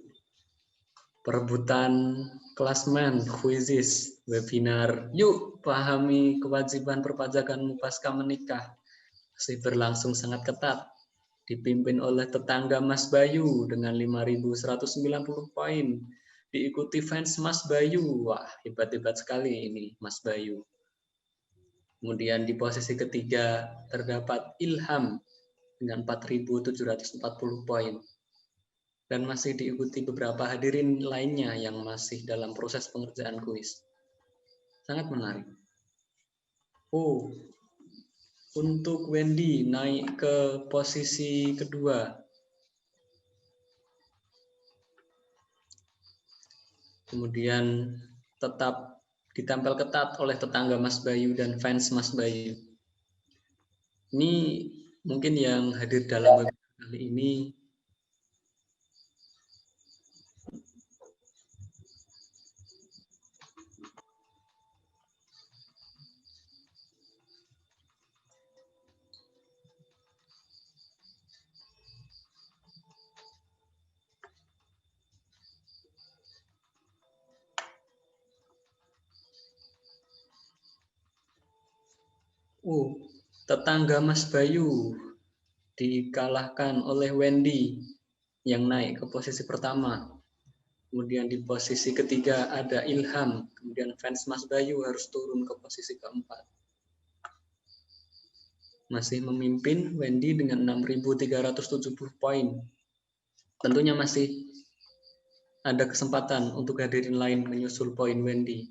perebutan klasmen Huizis webinar. Yuk pahami kewajiban perpajakanmu pasca menikah. Masih berlangsung sangat ketat. Dipimpin oleh tetangga Mas Bayu dengan 5.190 poin. Diikuti fans Mas Bayu. Wah, hebat-hebat sekali ini Mas Bayu. Kemudian di posisi ketiga terdapat Ilham dengan 4.740 poin. Dan masih diikuti beberapa hadirin lainnya yang masih dalam proses pengerjaan kuis. Sangat menarik. Oh, untuk Wendy naik ke posisi kedua. Kemudian tetap ditempel ketat oleh tetangga Mas Bayu dan fans Mas Bayu. Ini mungkin yang hadir dalam webinar kali ini Tetangga Mas Bayu dikalahkan oleh Wendy yang naik ke posisi pertama. Kemudian di posisi ketiga ada Ilham. Kemudian fans Mas Bayu harus turun ke posisi keempat. Masih memimpin Wendy dengan 6.370 poin. Tentunya masih ada kesempatan untuk hadirin lain menyusul poin Wendy.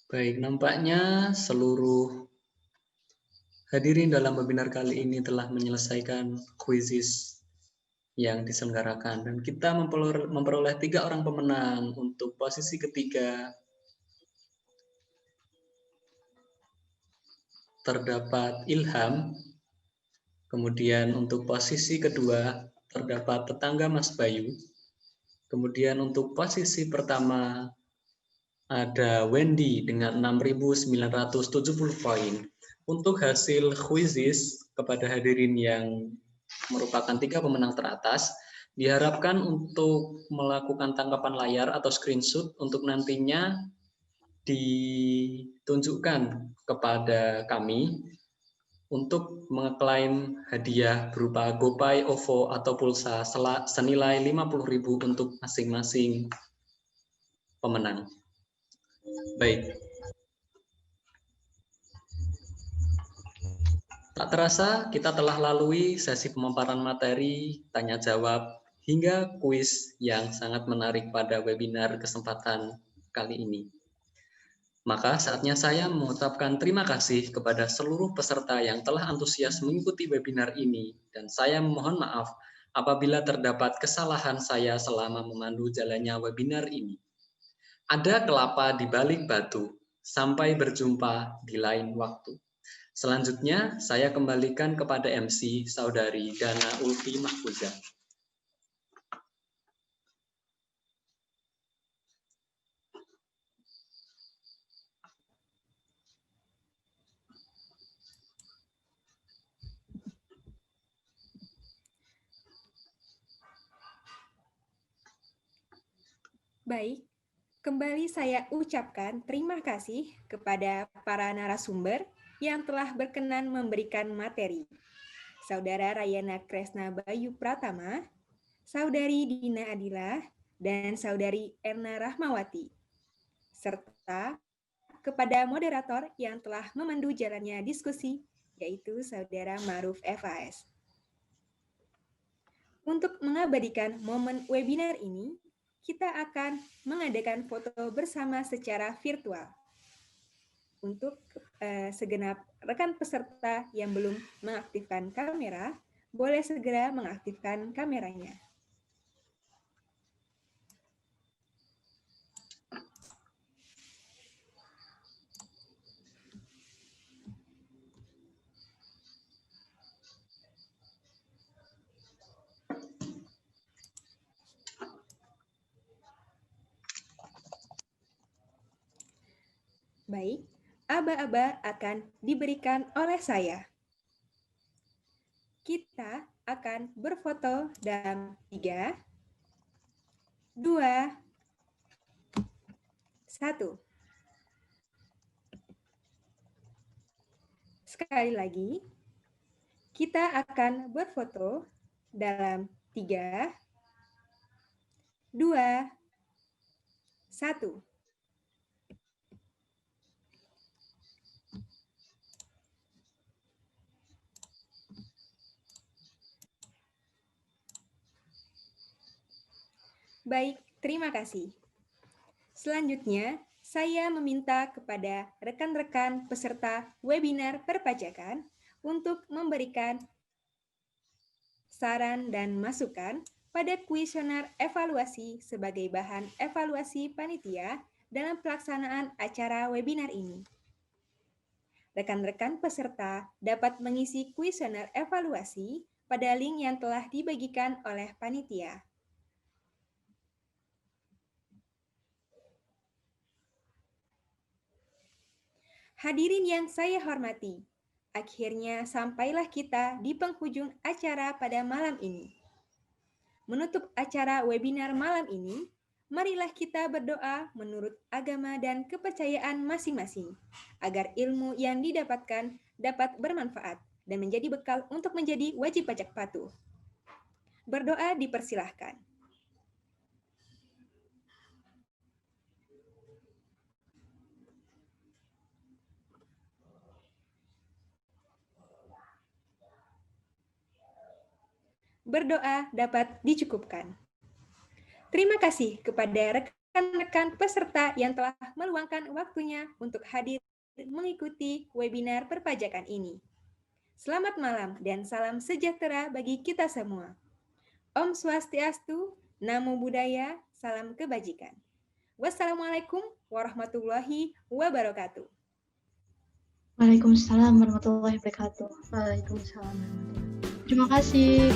Baik, nampaknya seluruh hadirin dalam webinar kali ini telah menyelesaikan kuisis yang diselenggarakan. Dan kita memperoleh 3 orang pemenang. Untuk posisi ketiga terdapat Ilham. Kemudian untuk posisi kedua terdapat tetangga Mas Bayu. Kemudian untuk posisi pertama ada Wendy dengan 6.970 poin. Untuk hasil kuisis kepada hadirin yang merupakan 3 pemenang teratas, diharapkan untuk melakukan tangkapan layar atau screenshot untuk nantinya ditunjukkan kepada kami untuk mengeklaim hadiah berupa GoPay, OVO, atau pulsa senilai 50.000 untuk masing-masing pemenang. Baik. Tak terasa kita telah lalui sesi pemaparan materi, tanya jawab, hingga kuis yang sangat menarik pada webinar kesempatan kali ini. Maka saatnya saya mengucapkan terima kasih kepada seluruh peserta yang telah antusias mengikuti webinar ini, dan saya mohon maaf apabila terdapat kesalahan saya selama memandu jalannya webinar ini. Ada kelapa di balik batu. Sampai berjumpa di lain waktu. Selanjutnya, saya kembalikan kepada MC Saudari Dana Ulfi Mahfuzah. Baik, kembali saya ucapkan terima kasih kepada para narasumber yang telah berkenan memberikan materi. Saudara Rayana Kresna Bayu Pratama, Saudari Dina Adila, dan Saudari Erna Rahmawati, serta kepada moderator yang telah memandu jalannya diskusi, yaitu Saudara Ma'ruf FAS. Untuk mengabadikan momen webinar ini, kita akan mengadakan foto bersama secara virtual. Untuk segenap rekan peserta yang belum mengaktifkan kamera, boleh segera mengaktifkan kameranya. Baik, aba-aba akan diberikan oleh saya. Kita akan berfoto dalam 3, 2, 1. Sekali lagi, kita akan berfoto dalam 3, 2, 1. Baik, terima kasih. Selanjutnya, saya meminta kepada rekan-rekan peserta webinar perpajakan untuk memberikan saran dan masukan pada kuesioner evaluasi sebagai bahan evaluasi panitia dalam pelaksanaan acara webinar ini. Rekan-rekan peserta dapat mengisi kuesioner evaluasi pada link yang telah dibagikan oleh panitia. Hadirin yang saya hormati, akhirnya sampailah kita di penghujung acara pada malam ini. Menutup acara webinar malam ini, marilah kita berdoa menurut agama dan kepercayaan masing-masing, agar ilmu yang didapatkan dapat bermanfaat dan menjadi bekal untuk menjadi wajib pajak patuh. Berdoa dipersilahkan. Berdoa dapat dicukupkan. Terima kasih kepada rekan-rekan peserta yang telah meluangkan waktunya untuk hadir mengikuti webinar perpajakan ini. Selamat malam dan salam sejahtera bagi kita semua. Om Swastiastu, Namo Buddhaya, salam kebajikan. Wassalamualaikum warahmatullahi wabarakatuh. Waalaikumsalam warahmatullahi wabarakatuh. Waalaikumsalam. Terima kasih.